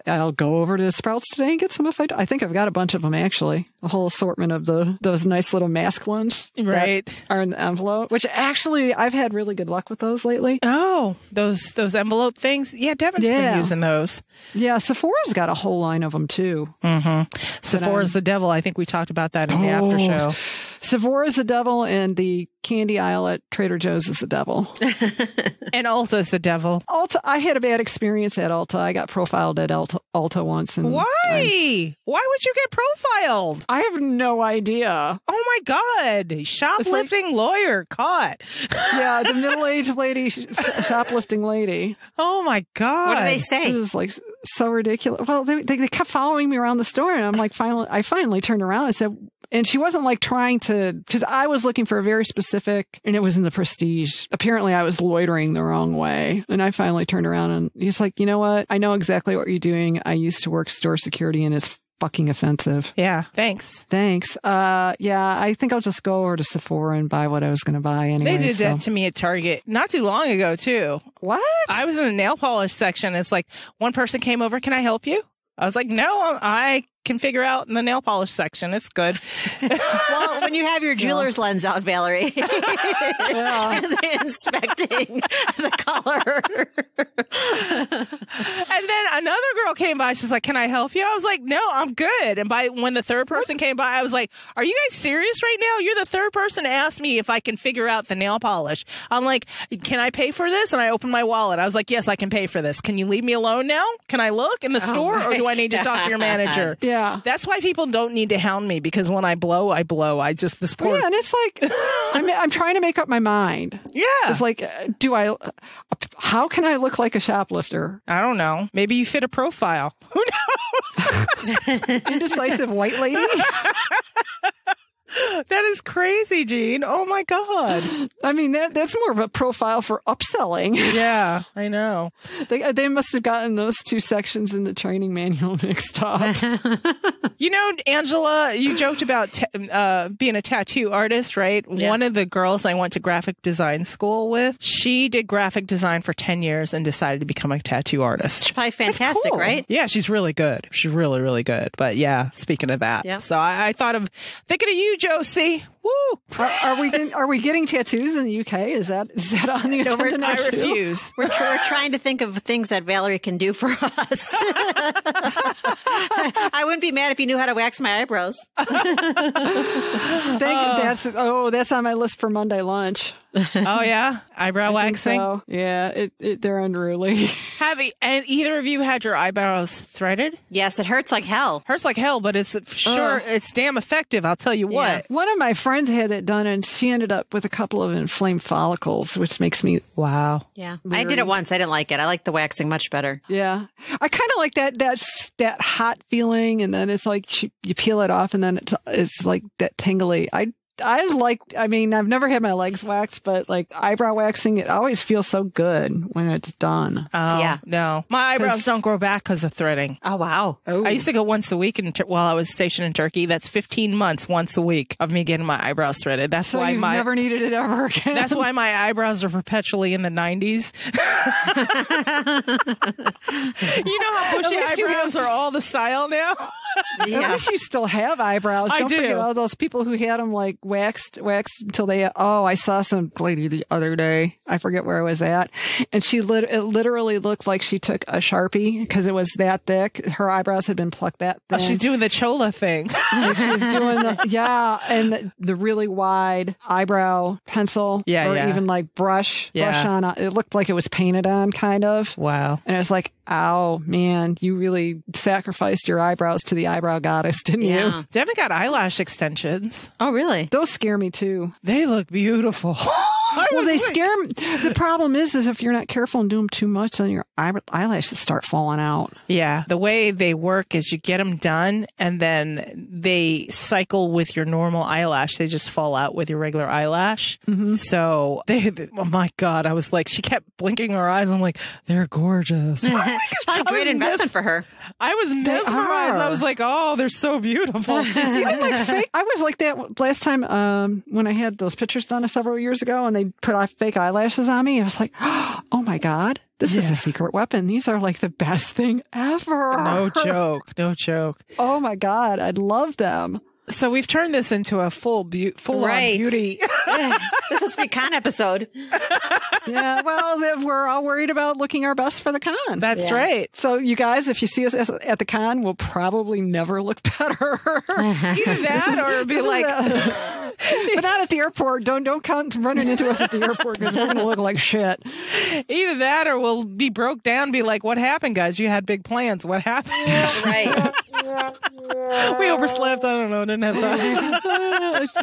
C: I'll go over to Sprouts today and get some if I think I've got a bunch of them, actually. A whole assortment of those nice little mask ones.
A: Right.
C: That are in the envelope, which actually I've had really good luck with those lately.
A: Oh, those envelope things? Yeah, Devin's been using those.
C: Yeah, Sephora's got a whole line of them, too.
A: Mm-hmm. Sephora's the devil. I think we talked about that in the after show.
C: Sephora's the devil, and the candy aisle at Trader Joe's is the devil.
A: And Ulta's the devil.
C: Ulta, I had a bad experience at Ulta. I got profiled at Ulta once. And
A: why? Why would you get profiled?
C: I have no idea.
A: Oh my God. Shoplifting lawyer caught.
C: Yeah, the middle-aged lady, shoplifting lady.
A: Oh my God.
B: What do they say?
C: It was like so ridiculous. Well, they kept following me around the store, and I'm like, I finally turned around and said, and she wasn't like trying to, because I was looking for a very specific, and it was in the Prestige. Apparently I was loitering the wrong way. And I finally turned around, and he's like, you know what? I know exactly what you're doing. I used to work store security, and it's fucking offensive.
A: Yeah. Thanks.
C: Yeah, I think I'll just go over to Sephora and buy what I was going to buy anyway.
A: They did that to me at Target not too long ago, too.
C: What?
A: I was in the nail polish section. It's like one person came over. Can I help you? I was like, no, I can figure out in the nail polish section. It's good.
B: Well, when you have your jeweler's lens out, Valerie, and inspecting the color.
A: And then another girl came by. She's like, can I help you? I was like, no, I'm good. And when the third person came by, I was like, are you guys serious right now? You're the third person to ask me if I can figure out the nail polish. I'm like, can I pay for this? And I opened my wallet. I was like, yes, I can pay for this. Can you leave me alone now? Can I look in the store, or do I need to talk to your manager?
C: Yeah.
A: That's why people don't need to hound me, because when I blow, I blow. I just, this poor...
C: Yeah, and it's like, I'm trying to make up my mind.
A: Yeah.
C: It's like, how can I look like a shoplifter?
A: I don't know. Maybe you fit a profile. Who knows?
C: Indecisive white lady?
A: That is crazy, Gene. Oh my God.
C: I mean, that's more of a profile for upselling.
A: Yeah, I know.
C: They must have gotten those two sections in the training manual mixed up.
A: You know, Angela, you joked about being a tattoo artist, right? Yeah. One of the girls I went to graphic design school with, she did graphic design for 10 years and decided to become a tattoo artist.
B: She's probably fantastic,
C: cool.
B: right?
A: Yeah, she's really good. She's really, really good. But yeah, speaking of that. Yep. So I thought of thinking of you, Josie. Woo!
C: Are we getting tattoos in the UK? Is that on the agenda now too?
A: I refuse.
B: We're trying to think of things that Valerie can do for us. I wouldn't be mad if you knew how to wax my eyebrows.
C: That's on my list for Monday lunch.
A: Oh yeah, eyebrow waxing.
C: So. Yeah, they're unruly.
A: Have either of you had your eyebrows threaded?
B: Yes, it hurts like hell.
A: Hurts like hell, but it's it's damn effective. I'll tell you what.
C: One of my friends had it done, and she ended up with a couple of inflamed follicles, which makes me
B: Yeah, I did it once. I didn't like it. I like the waxing much better.
C: Yeah, I kind of like that hot feeling, and then it's like you peel it off, and then it's like that tingly. I mean, I've never had my legs waxed, but like eyebrow waxing, it always feels so good when it's done.
A: Oh, yeah. No. My eyebrows don't grow back because of threading.
B: Oh, wow.
C: Oh.
A: I used to go once a week while I was stationed in Turkey. That's 15 months once a week of me getting my eyebrows threaded. That's why
C: you've never needed it ever again.
A: That's why my eyebrows are perpetually in the 90s. You know how bushy eyebrows are all the style now?
C: Yeah. At least you still have eyebrows. Don't forget all those people who had them like waxed until they. Oh, I saw some lady the other day. I forget where I was at, and it literally looked like she took a Sharpie because it was that thick. Her eyebrows had been plucked that thin.
A: Oh, she's doing the Chola thing.
C: She was doing and the really wide eyebrow pencil, even like brush on. It looked like it was painted on, kind of.
A: Wow.
C: And it was like, oh man, you really sacrificed your eyebrows to the eyebrow goddess, didn't you?
A: Devin got eyelash extensions.
B: Oh, really?
C: Those scare me too.
A: They look beautiful.
C: Well, they scare me. The problem is if you're not careful and do them too much, then your eyelashes start falling out.
A: Yeah. The way they work is you get them done and then they cycle with your normal eyelash. They just fall out with your regular eyelash. Mm-hmm. So oh my God, I was like, she kept blinking her eyes. I'm like, they're gorgeous.
B: It's probably a great investment for her.
A: I was mesmerized. I was like, oh, they're so beautiful.
C: Even like fake. I was like that last time when I had those pictures done several years ago and they put off fake eyelashes on me. I was like, oh my God, this is a secret weapon. These are like the best thing ever.
A: No joke. No joke.
C: Oh my God, I'd love them.
A: So we've turned this into a full on beauty.
B: This is a con episode.
C: Yeah, well, we're all worried about looking our best for the con.
A: That's right.
C: So you guys, if you see us at the con, we'll probably never look better.
A: Either that or be like...
C: but not at the airport. Don't count running into us at the airport because we're going to look like shit.
A: Either that or we'll be broke down and be like, what happened, guys? You had big plans. What happened?
B: Right.
A: We overslept. I don't know. Didn't have time.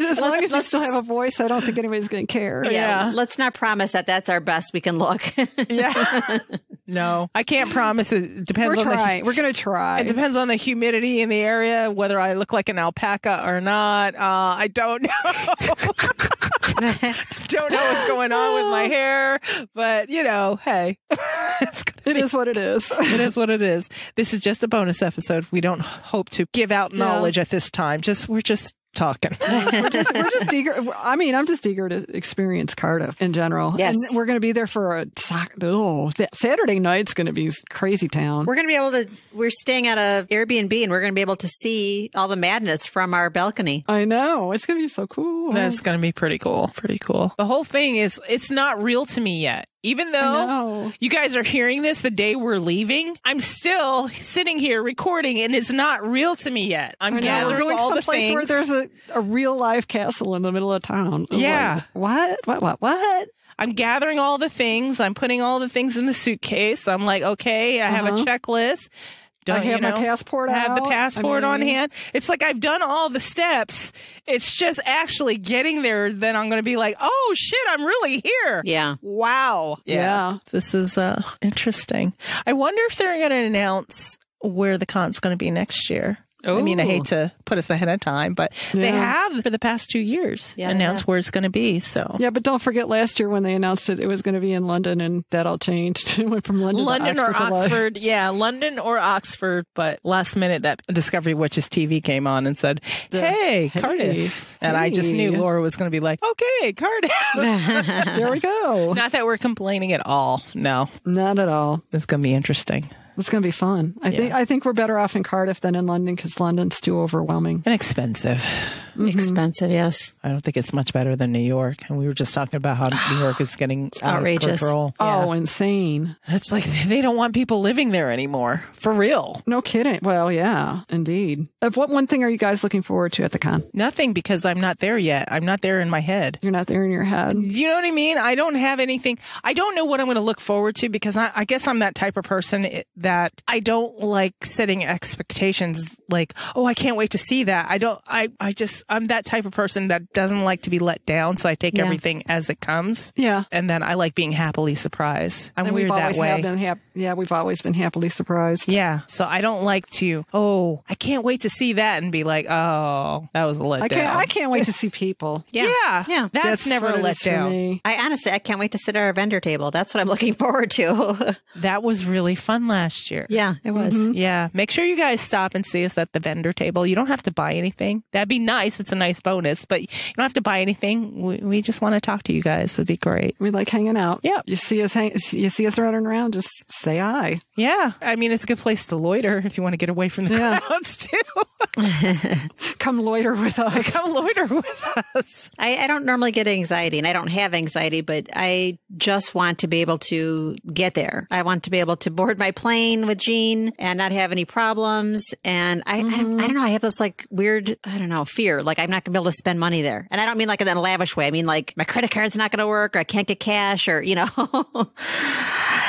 C: As long as you still have a voice, I don't think anybody's going to care.
B: Yeah. Let's not promise that that's our best we can look.
A: Yeah. No, I can't promise. It depends on
C: we're going to try.
A: It depends on the humidity in the area, whether I look like an alpaca or not. I don't know. Don't know what's going on with my hair, but hey,
C: it is what it is.
A: It is what it is. This is just a bonus episode. We don't hope to give out knowledge at this time. We're just talking.
C: we're just eager. I mean, I'm just eager to experience Cardiff in general.
B: Yes.
C: And we're going to be there for Saturday night's going to be crazy town.
B: We're going to be able to, we're staying at a Airbnb and we're going to be able to see all the madness from our balcony.
C: I know. It's going to be so cool.
A: That's going to be pretty cool. Pretty cool. The whole thing is, it's not real to me yet. Even though you guys are hearing this the day we're leaving, I'm still sitting here recording and it's not real to me yet. I'm gathering all the things.
C: Where there's a real live castle in the middle of town.
A: Yeah.
C: Like, what?
A: I'm gathering all the things. I'm putting all the things in the suitcase. I'm like, okay, I have a checklist.
C: I have my passport out.
A: Have the passport on hand. It's like I've done all the steps. It's just actually getting there. Then I'm going to be like, oh, shit, I'm really here.
B: Yeah.
A: Wow.
C: Yeah.
A: This is interesting. I wonder if they're going to announce where the con's going to be next year. I mean, I hate to put us ahead of time, but they have for the past 2 years announced where it's going to be. So
C: yeah, but don't forget last year when they announced it was going to be in London, and that all changed. It went from London to
A: Oxford. Yeah, London or Oxford. But last minute, that Discovery Witches TV came on and said, "Hey, Cardiff," and I just knew Laura was going to be like, "Okay, Cardiff."
C: There we go.
A: Not that we're complaining at all. No,
C: not at all.
A: It's going to be interesting.
C: It's going to be fun. I think we're better off in Cardiff than in London because London's too overwhelming
A: and expensive.
B: Expensive, yes.
A: I don't think it's much better than New York. And we were just talking about how New York is getting outrageous. Out of control.
C: Oh, insane.
A: It's like they don't want people living there anymore. For real.
C: No kidding. Well, yeah, indeed. What one thing are you guys looking forward to at the con?
A: Nothing, because I'm not there yet. I'm not there in my head.
C: You're not there in your head.
A: Do you know what I mean? I don't have anything. I don't know what I'm going to look forward to because I guess I'm that type of person that I don't like setting expectations like, oh, I can't wait to see that. I'm that type of person that doesn't like to be let down. So I take everything as it comes.
C: Yeah.
A: And then I like being happily surprised. I'm weird that way.
C: We've always been happily surprised.
A: Yeah. So I don't like to, I can't wait to see that and be like, oh, that was a letdown.
C: I can't wait to see people.
A: Yeah. That's never a letdown.
B: I can't wait to sit at our vendor table. That's what I'm looking forward to.
A: That was really fun last year.
B: Yeah, it was.
C: Mm-hmm.
A: Yeah. Make sure you guys stop and see us at the vendor table. You don't have to buy anything. That'd be nice. It's a nice bonus, but you don't have to buy anything. We just want to talk to you guys. It'd be great.
C: We like hanging out.
A: Yeah.
C: You see us running around, just say hi.
A: Yeah. I mean, it's a good place to loiter if you want to get away from the crowds too.
C: Come loiter with us.
A: Come loiter with us.
B: I don't normally get anxiety, and I don't have anxiety, but I just want to be able to get there. I want to be able to board my plane with Jean and not have any problems. And I don't know. I have this like weird, fear. Like I'm not going to be able to spend money there. And I don't mean like in a lavish way. I mean like my credit card's not going to work, or I can't get cash, or,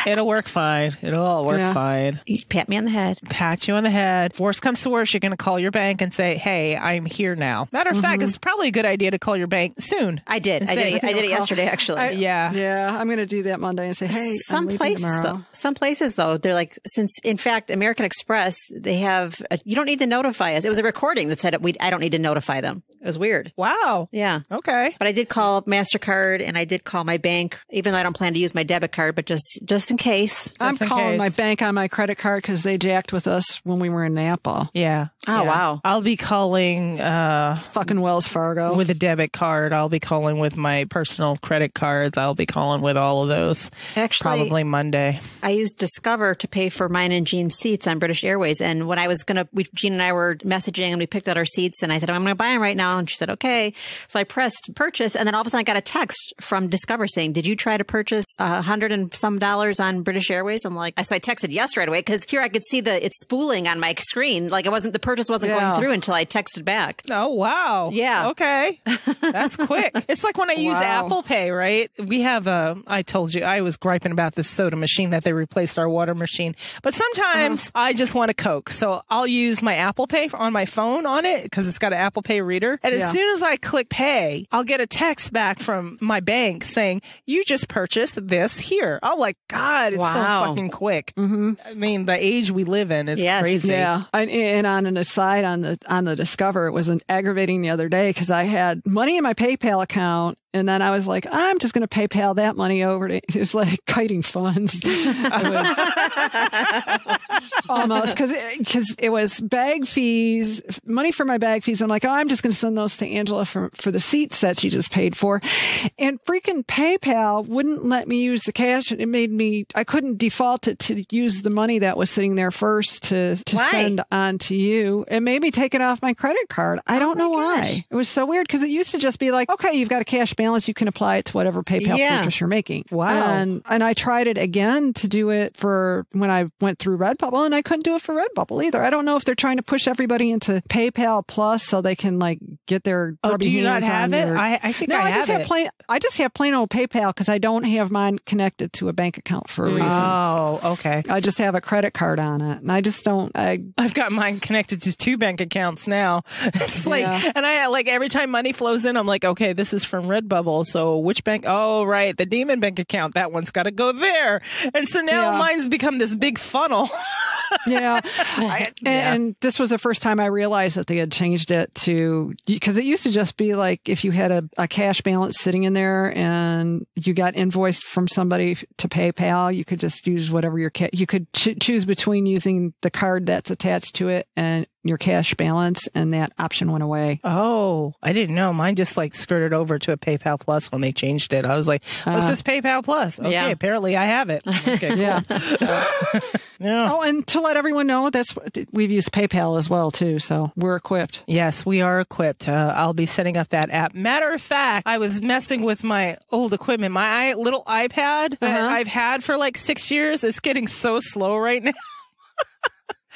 A: It'll work fine. It'll all work fine.
B: You pat me on the head.
A: Pat you on the head. If worst comes to worst, you're going to call your bank and say, hey, I'm here now. Matter of fact, it's probably a good idea to call your bank soon.
B: I did. I did it yesterday, actually.
C: Yeah. I'm going to do that Monday and say, hey, I'm leaving tomorrow.
B: Some places, though, they're like, in fact, American Express, they have, you don't need to notify us. It was a recording that said I don't need to notify them. It was weird.
A: Wow.
B: Yeah.
A: Okay.
B: But I did call MasterCard and I did call my bank, even though I don't plan to use my debit card, but just in case.
C: I'm calling my bank on my credit card because they jacked with us when we were in Napa.
A: Yeah.
B: Oh, wow.
A: I'll be calling
C: fucking Wells Fargo
A: with a debit card. I'll be calling with my personal credit cards. I'll be calling with all of those.
B: Actually,
A: probably Monday.
B: I used Discover to pay for mine and Jean's seats on British Airways. And when I was Jean and I were messaging and we picked out our seats and I said, I'm going to buy them right now. And she said, okay. So I pressed purchase. And then all of a sudden I got a text from Discover saying, did you try to purchase $100 and some on British Airways? I'm like, so I texted yes right away because here I could see it's spooling on my screen. Like the purchase wasn't going through until I texted back.
A: Oh, wow.
B: Yeah.
A: Okay. That's quick. It's like when I use Apple Pay, right? We have I told you, I was griping about this soda machine that they replaced our water machine. But sometimes I just want a Coke. So I'll use my Apple Pay on my phone on it because it's got an Apple Pay reader. And as soon as I click pay, I'll get a text back from my bank saying, you just purchased this here. I'm like, God, it's so fucking quick. Mm-hmm. I mean, the age we live in is crazy.
C: Yeah. And on an aside on the Discover, it was aggravating the other day because I had money in my PayPal account. And then I was like, I'm just going to PayPal that money over to, it's like kiting funds. It was almost because it was bag fees, money for my bag fees. I'm like, I'm just going to send those to Angela for the seats that she just paid for. And freaking PayPal wouldn't let me use the cash. It made I couldn't default it to use the money that was sitting there first to send on to you. It made me take it off my credit card. I don't know why. It was so weird because it used to just be like, okay, you've got a cash balance, you can apply it to whatever PayPal purchase you're making.
A: Wow.
C: And I tried it again to do it for when I went through Redbubble, and I couldn't do it for Redbubble either. I don't know if they're trying to push everybody into PayPal Plus so they can like get their
A: do you not have it? I think I have it.
C: I just have plain old PayPal because I don't have mine connected to a bank account for a reason.
A: Oh, okay.
C: I just have a credit card on it, and I just don't.
A: I've got mine connected to 2 bank accounts now. It's like, and I like every time money flows in, I'm like, okay, this is from Redbubble. So which bank? Oh, right. The Demon bank account. That one's got to go there. And so now mine's become this big funnel.
C: Yeah. And this was the first time I realized that they had changed it to, because it used to just be like if you had a cash balance sitting in there and you got invoiced from somebody to PayPal, you could just use whatever you could choose between using the card that's attached to it and your cash balance, and that option went away.
A: Oh, I didn't know. Mine just like skirted over to a PayPal Plus when they changed it. I was like, what's this PayPal Plus? Okay, apparently I have it. Okay, cool.
C: Yeah.
A: Yeah.
C: Oh, and to let everyone know, we've used PayPal as well, too, so we're equipped.
A: Yes, we are equipped. I'll be setting up that app. Matter of fact, I was messing with my old equipment. My little iPad that I've had for like 6 years is getting so slow right now.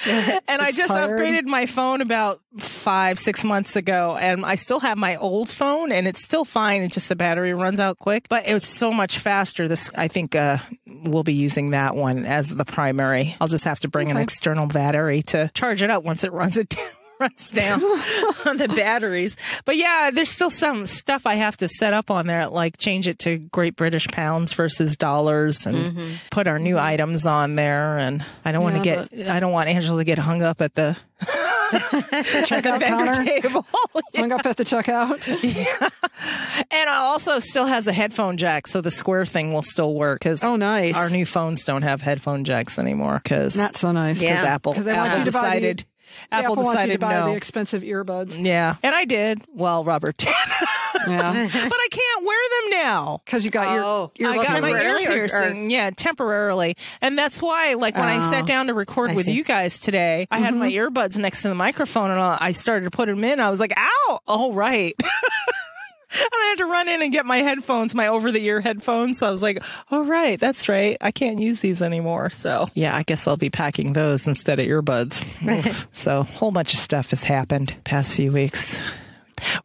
A: And I just upgraded my phone about 5-6 months ago, and I still have my old phone, and it's still fine. It's just the battery runs out quick, but it's so much faster. I think we'll be using that one as the primary. I'll just have to bring an external battery to charge it up once it runs down on the batteries. But yeah, there's still some stuff I have to set up on there, like change it to Great British pounds versus dollars and put our new items on there. And I don't want I don't want Angela to get hung up at the
C: checkout counter table. Hung up at the checkout.
A: Yeah. And it also still has a headphone jack, so the square thing will still work.
C: Nice.
A: Our new phones don't have headphone jacks anymore.
C: Not so nice.
A: Because Apple decided.
C: Apple
A: decided
C: wants you to buy
A: no.
C: the expensive earbuds.
A: Yeah. And I did. Well, Robert did.
C: Yeah.
A: But I can't wear them now.
C: Because you got your
A: I got my ear piercing. Yeah, temporarily. And that's why, like, when I sat down to record with you guys today, I had my earbuds next to the microphone, and I started to put them in. I was like, ow! Oh, right. And I had to run in and get my headphones, my over-the-ear headphones. So I was like, oh, right, that's right. I can't use these anymore. So, yeah, I guess I'll be packing those instead of earbuds. So a whole bunch of stuff has happened past few weeks.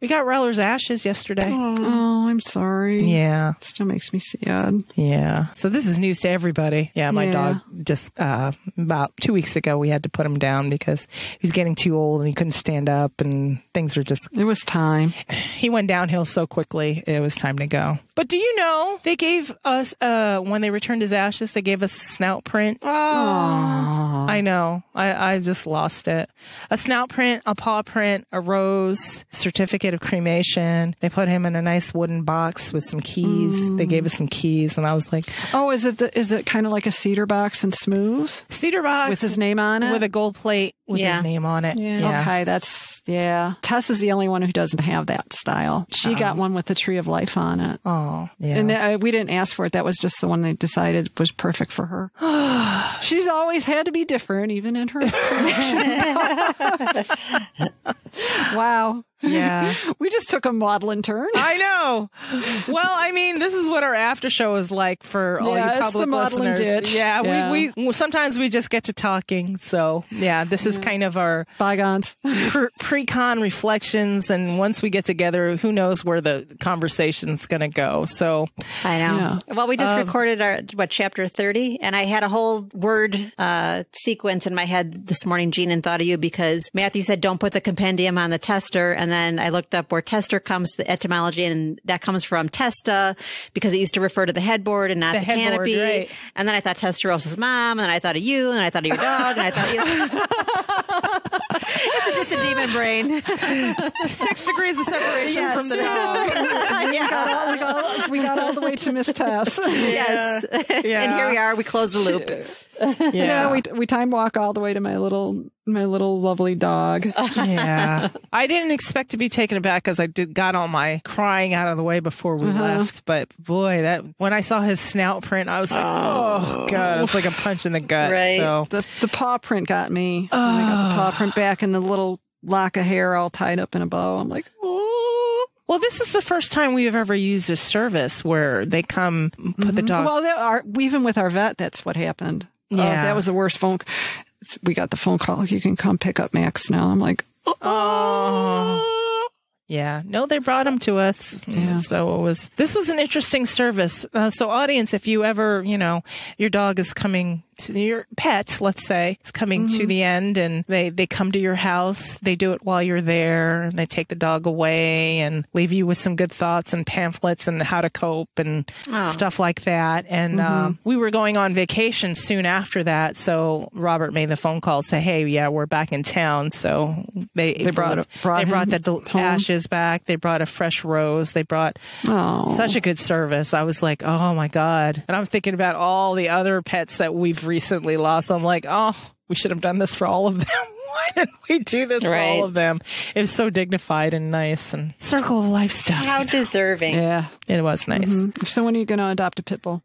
A: We got Reller's ashes yesterday.
C: Oh, I'm sorry.
A: Yeah.
C: It still makes me sad.
A: Yeah. So this is news to everybody. Yeah, my dog just about 2 weeks ago, we had to put him down because he was getting too old and he couldn't stand up and things were just...
C: It was time.
A: He went downhill so quickly, it was time to go. But do you know, they gave us, when they returned his ashes, they gave us a snout print.
C: Oh.
A: I know. I just lost it. A snout print, a paw print, a rose, certificate of cremation. They put him in a nice wooden box with some keys. They gave us some keys, and I was like,
C: "Oh, is it kind of like a cedar box and smooth?
A: Cedar box
C: with his name on it,
A: with a gold plate with his name on it."
C: Yeah. Okay, Tess is the only one who doesn't have that style. She got one with the tree of life on it.
A: Oh, yeah.
C: And we didn't ask for it. That was just the one they decided was perfect for her. She's always had to be different, even in her cremation. Wow.
A: Yeah.
C: We just took a maudlin turn.
A: I know. Well, I mean, this is what our after show is like for all you public listeners.
C: Ditch.
A: Yeah, we sometimes we just get to talking. So, yeah, this is kind of our
C: bygones.
A: Pre-con reflections, and once we get together, who knows where the conversation's going to go. So,
B: I know. Yeah. Well, we just recorded our chapter 30, and I had a whole word sequence in my head this morning, Jean, and thought of you because Matthew said don't put the compendium on the tester, and then I looked up where tester comes, the etymology, and that comes from testa because it used to refer to the headboard and not the canopy. Right. And then I thought Testarosa's mom, and then I thought of you, and I thought of your dog, and I thought it's just a demon brain.
A: 6 degrees of separation from the dog.
C: We got all the way to Miss Tess.
B: Yes. Yeah. And here we are. We close the loop.
C: Yeah, we time walk all the way to my little lovely dog.
A: Yeah. I didn't expect to be taken aback because I got all my crying out of the way before we left. But boy, when I saw his snout print, I was like, oh God, it was like a punch in the gut.
B: Right.
A: So.
C: The paw print got me. When I got the paw print back and the little lock of hair all tied up in a bow. I'm like, oh.
A: Well, this is the first time we've ever used a service where they come put the dog.
C: Well, even with our vet, that's what happened. Yeah. That was the worst phone. We got the phone call. You can come pick up Max now. I'm like, oh.
A: Yeah. No, they brought him to us. Yeah. So this was an interesting service. So audience, if you ever, your dog is coming your pet, let's say, is coming to the end, and they come to your house. They do it while you're there, and they take the dog away and leave you with some good thoughts and pamphlets and how to cope and stuff like that. And we were going on vacation soon after that, so Robert made the phone call, say, "Hey, yeah, we're back in town." So they brought the ashes back. They brought a fresh rose. They brought such a good service. I was like, oh my God. And I'm thinking about all the other pets that we've recently lost. I'm like, oh, we should have done this for all of them. Why didn't we do this for all of them? It was so dignified and nice and circle of life stuff.
B: How deserving.
A: Yeah. It was nice.
C: So when are you going to adopt a pit bull?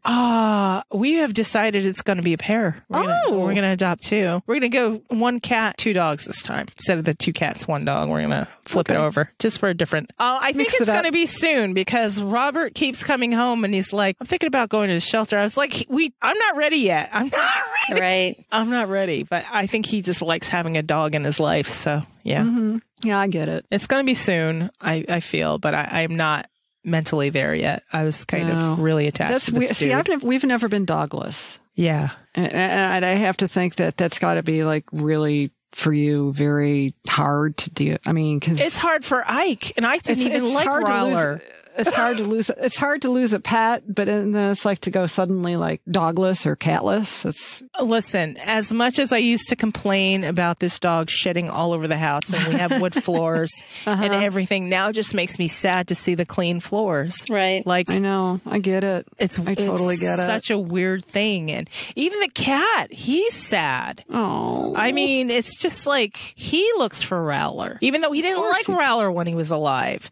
A: We have decided it's going to be a pair. We're going to adopt two. We're going to go 1 cat, 2 dogs this time. Instead of the 2 cats, 1 dog, we're going to flip it over just for a different. I think it's going to be soon because Robert keeps coming home and he's like, I'm thinking about going to the shelter. I was like, I'm not ready yet. I'm not ready.
B: Right.
A: I'm not ready. But I think he just likes having a dog in his life. So, yeah.
C: Yeah, I get it.
A: It's going to be soon, I feel, but I'm not mentally there yet. I was kind of really attached to this dude.
C: We've never been dogless.
A: Yeah.
C: And I have to think that that's got to be like really for you very hard to do. I mean, because
A: it's hard for Ike, and Ike didn't even like Growler.
C: It's hard to lose. It's hard to lose a pet, but then it's like to go suddenly like dogless or catless.
A: Listen, as much as I used to complain about this dog shedding all over the house, and we have wood floors and everything, now it just makes me sad to see the clean floors.
B: Right.
A: Like
C: I know, I get it. I totally get it.
A: Such a weird thing, and even the cat, he's sad.
C: Oh,
A: I mean, it's just like he looks for Rowler, even though he didn't like Rowler when he was alive.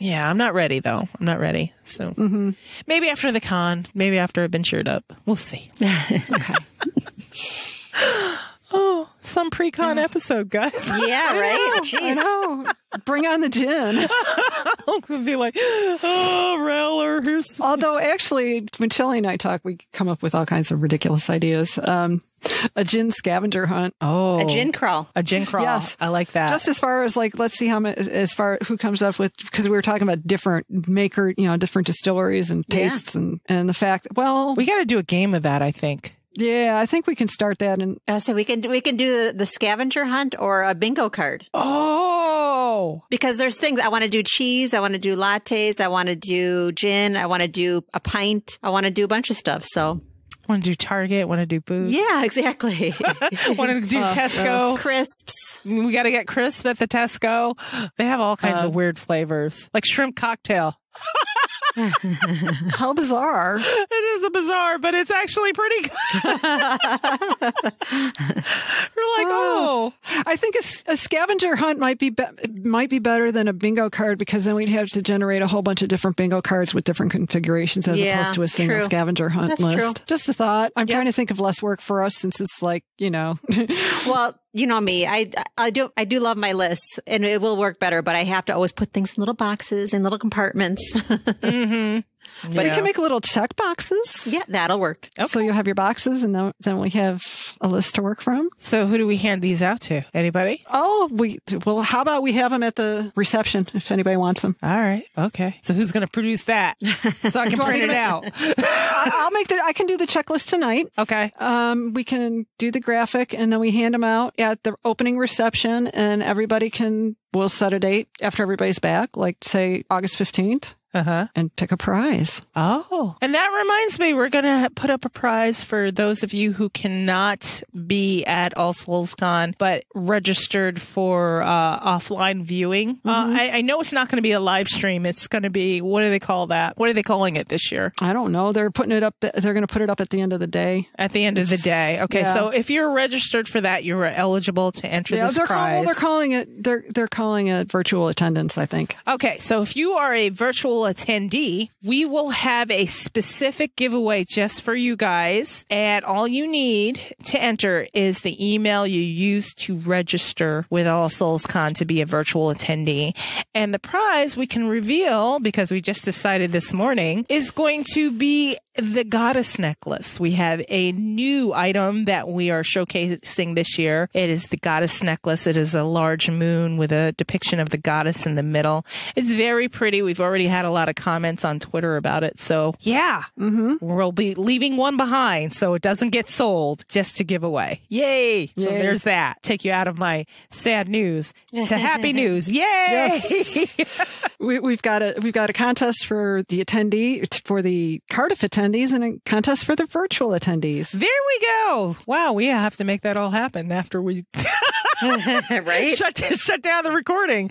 A: I'm not ready. Though I'm not ready, so maybe after the con, maybe after I've been cheered up, we'll see. Okay. Oh, some pre-con episode, guys.
B: Yeah, right.
C: I know. Bring on the gin.
A: I'll be like, oh, Rowler.
C: Although, actually, when Shelley and I talk, we come up with all kinds of ridiculous ideas. A gin scavenger hunt.
A: Oh,
B: a gin crawl.
A: A gin crawl.
C: Yes,
A: I like that.
C: Just as far as like, let's see who comes up with, because we were talking about different different distilleries and tastes and the fact. Well,
A: we got to do a game of that, I think.
C: Yeah, I think we can start that. And
B: so we can do the scavenger hunt or a bingo card.
A: Oh,
B: because there's things I want to do: cheese, I want to do lattes, I want to do gin, I want to do a pint, I want to do a bunch of stuff. So.
A: Want to do Target, want to do Boots.
B: Yeah, exactly.
A: Want to do Tesco.
B: Crisps.
A: We got to get crisp at the Tesco. They have all kinds of weird flavors, like shrimp cocktail.
C: How bizarre.
A: It is a bizarre, but it's actually pretty good. We're like, oh.
C: I think a scavenger hunt might be better than a bingo card, because then we'd have to generate a whole bunch of different bingo cards with different configurations as opposed to a single scavenger hunt list. True. Just a thought. I'm trying to think of less work for us, since it's like,
B: Well, you know me. I do love my lists, and it will work better, but I have to always put things in little boxes and little compartments.
C: But you can make little check boxes.
B: Yeah, that'll work.
C: Okay. So you'll have your boxes, and then we have a list to work from.
A: So who do we hand these out to? Anybody?
C: Oh, how about we have them at the reception if anybody wants them?
A: All right. Okay. So who's going to produce that so I can print it out?
C: I can do the checklist tonight.
A: Okay.
C: We can do the graphic, and then we hand them out at the opening reception, and we'll set a date after everybody's back, like say August 15th. And pick a prize.
A: Oh, and that reminds me, we're going to put up a prize for those of you who cannot be at All Souls Con, but registered for offline viewing. I know it's not going to be a live stream. It's going to be, what do they call that? What are they calling it this year?
C: I don't know. They're putting it up. They're going to put it up at the end of the day.
A: At the end of the day. Okay. Yeah. So if you're registered for that, you are eligible to enter this prize.
C: They're calling it virtual attendance, I think.
A: Okay. So if you are a virtual attendee, we will have a specific giveaway just for you guys, and all you need to enter is the email you used to register with All Souls Con to be a virtual attendee. And the prize we can reveal, because we just decided this morning, is going to be the goddess necklace. We have a new item that we are showcasing this year. It is the goddess necklace. It is a large moon with a depiction of the goddess in the middle. It's very pretty. We've already had a lot of comments on Twitter about it. So yeah, we'll be leaving one behind so it doesn't get sold just to give away. Yay. So there's that. Take you out of my sad news to happy news. Yay.
C: Yes. We've got a contest for the Cardiff attendees and a contest for the virtual attendees.
A: There we go. Wow, we have to make that all happen after we
B: right?
A: Shut down the recording.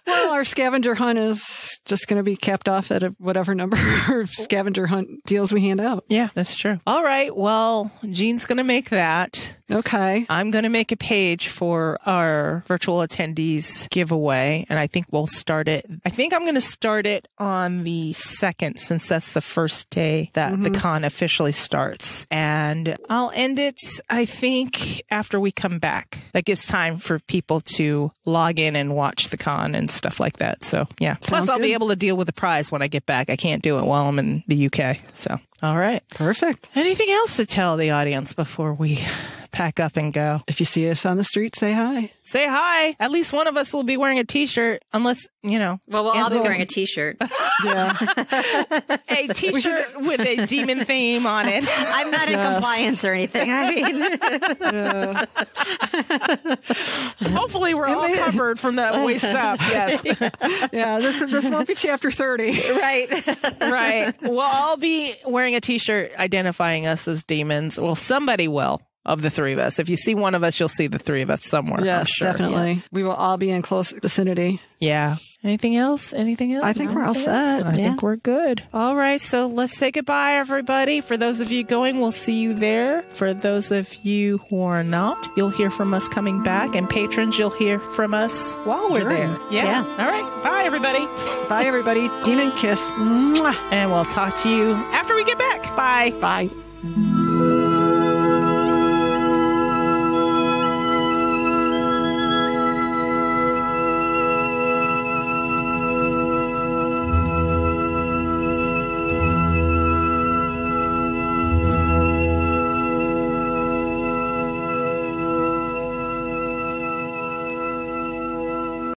C: Well, our scavenger hunt is just going to be capped off at whatever number of scavenger hunt deals we hand out.
A: Yeah, that's true. All right. Well, Jean's going to make that.
C: Okay.
A: I'm going to make a page for our virtual attendees giveaway, and I think we'll start it. I think I'm going to start it on the 2nd, since that's the first day that the con officially starts. And I'll end it, I think, after we come back. That gives time for people to log in and watch the con and stuff like that. So, yeah. Plus, I'll be able to deal with the prize when I get back. I can't do it while I'm in the UK. So, all right.
C: Perfect.
A: Anything else to tell the audience before we pack up and go?
C: If you see us on the street, say hi.
A: Say hi. At least one of us will be wearing a T-shirt, unless,
B: Well, we'll all be wearing a T-shirt.
C: Yeah.
A: A T-shirt with a demon theme on it.
B: I'm not in compliance or anything. I mean,
A: hopefully we're all covered from that waist up. Yes.
C: Yeah. This won't be chapter 30.
A: Right. We'll all be wearing a T-shirt identifying us as demons. Well, somebody will. Of the three of us. If you see one of us, you'll see the three of us somewhere.
C: Yes,
A: sure.
C: definitely.
A: Yeah.
C: We will all be in close vicinity.
A: Yeah. Anything else?
C: I think we're all set.
A: I think we're good. All right. So let's say goodbye, everybody. For those of you going, we'll see you there. For those of you who are not, you'll hear from us coming back. And patrons, you'll hear from us while we're there. Yeah. All right. Bye, everybody.
C: Bye, everybody. Demon kiss. Mwah.
A: And we'll talk to you after we get back. Bye.
C: Bye.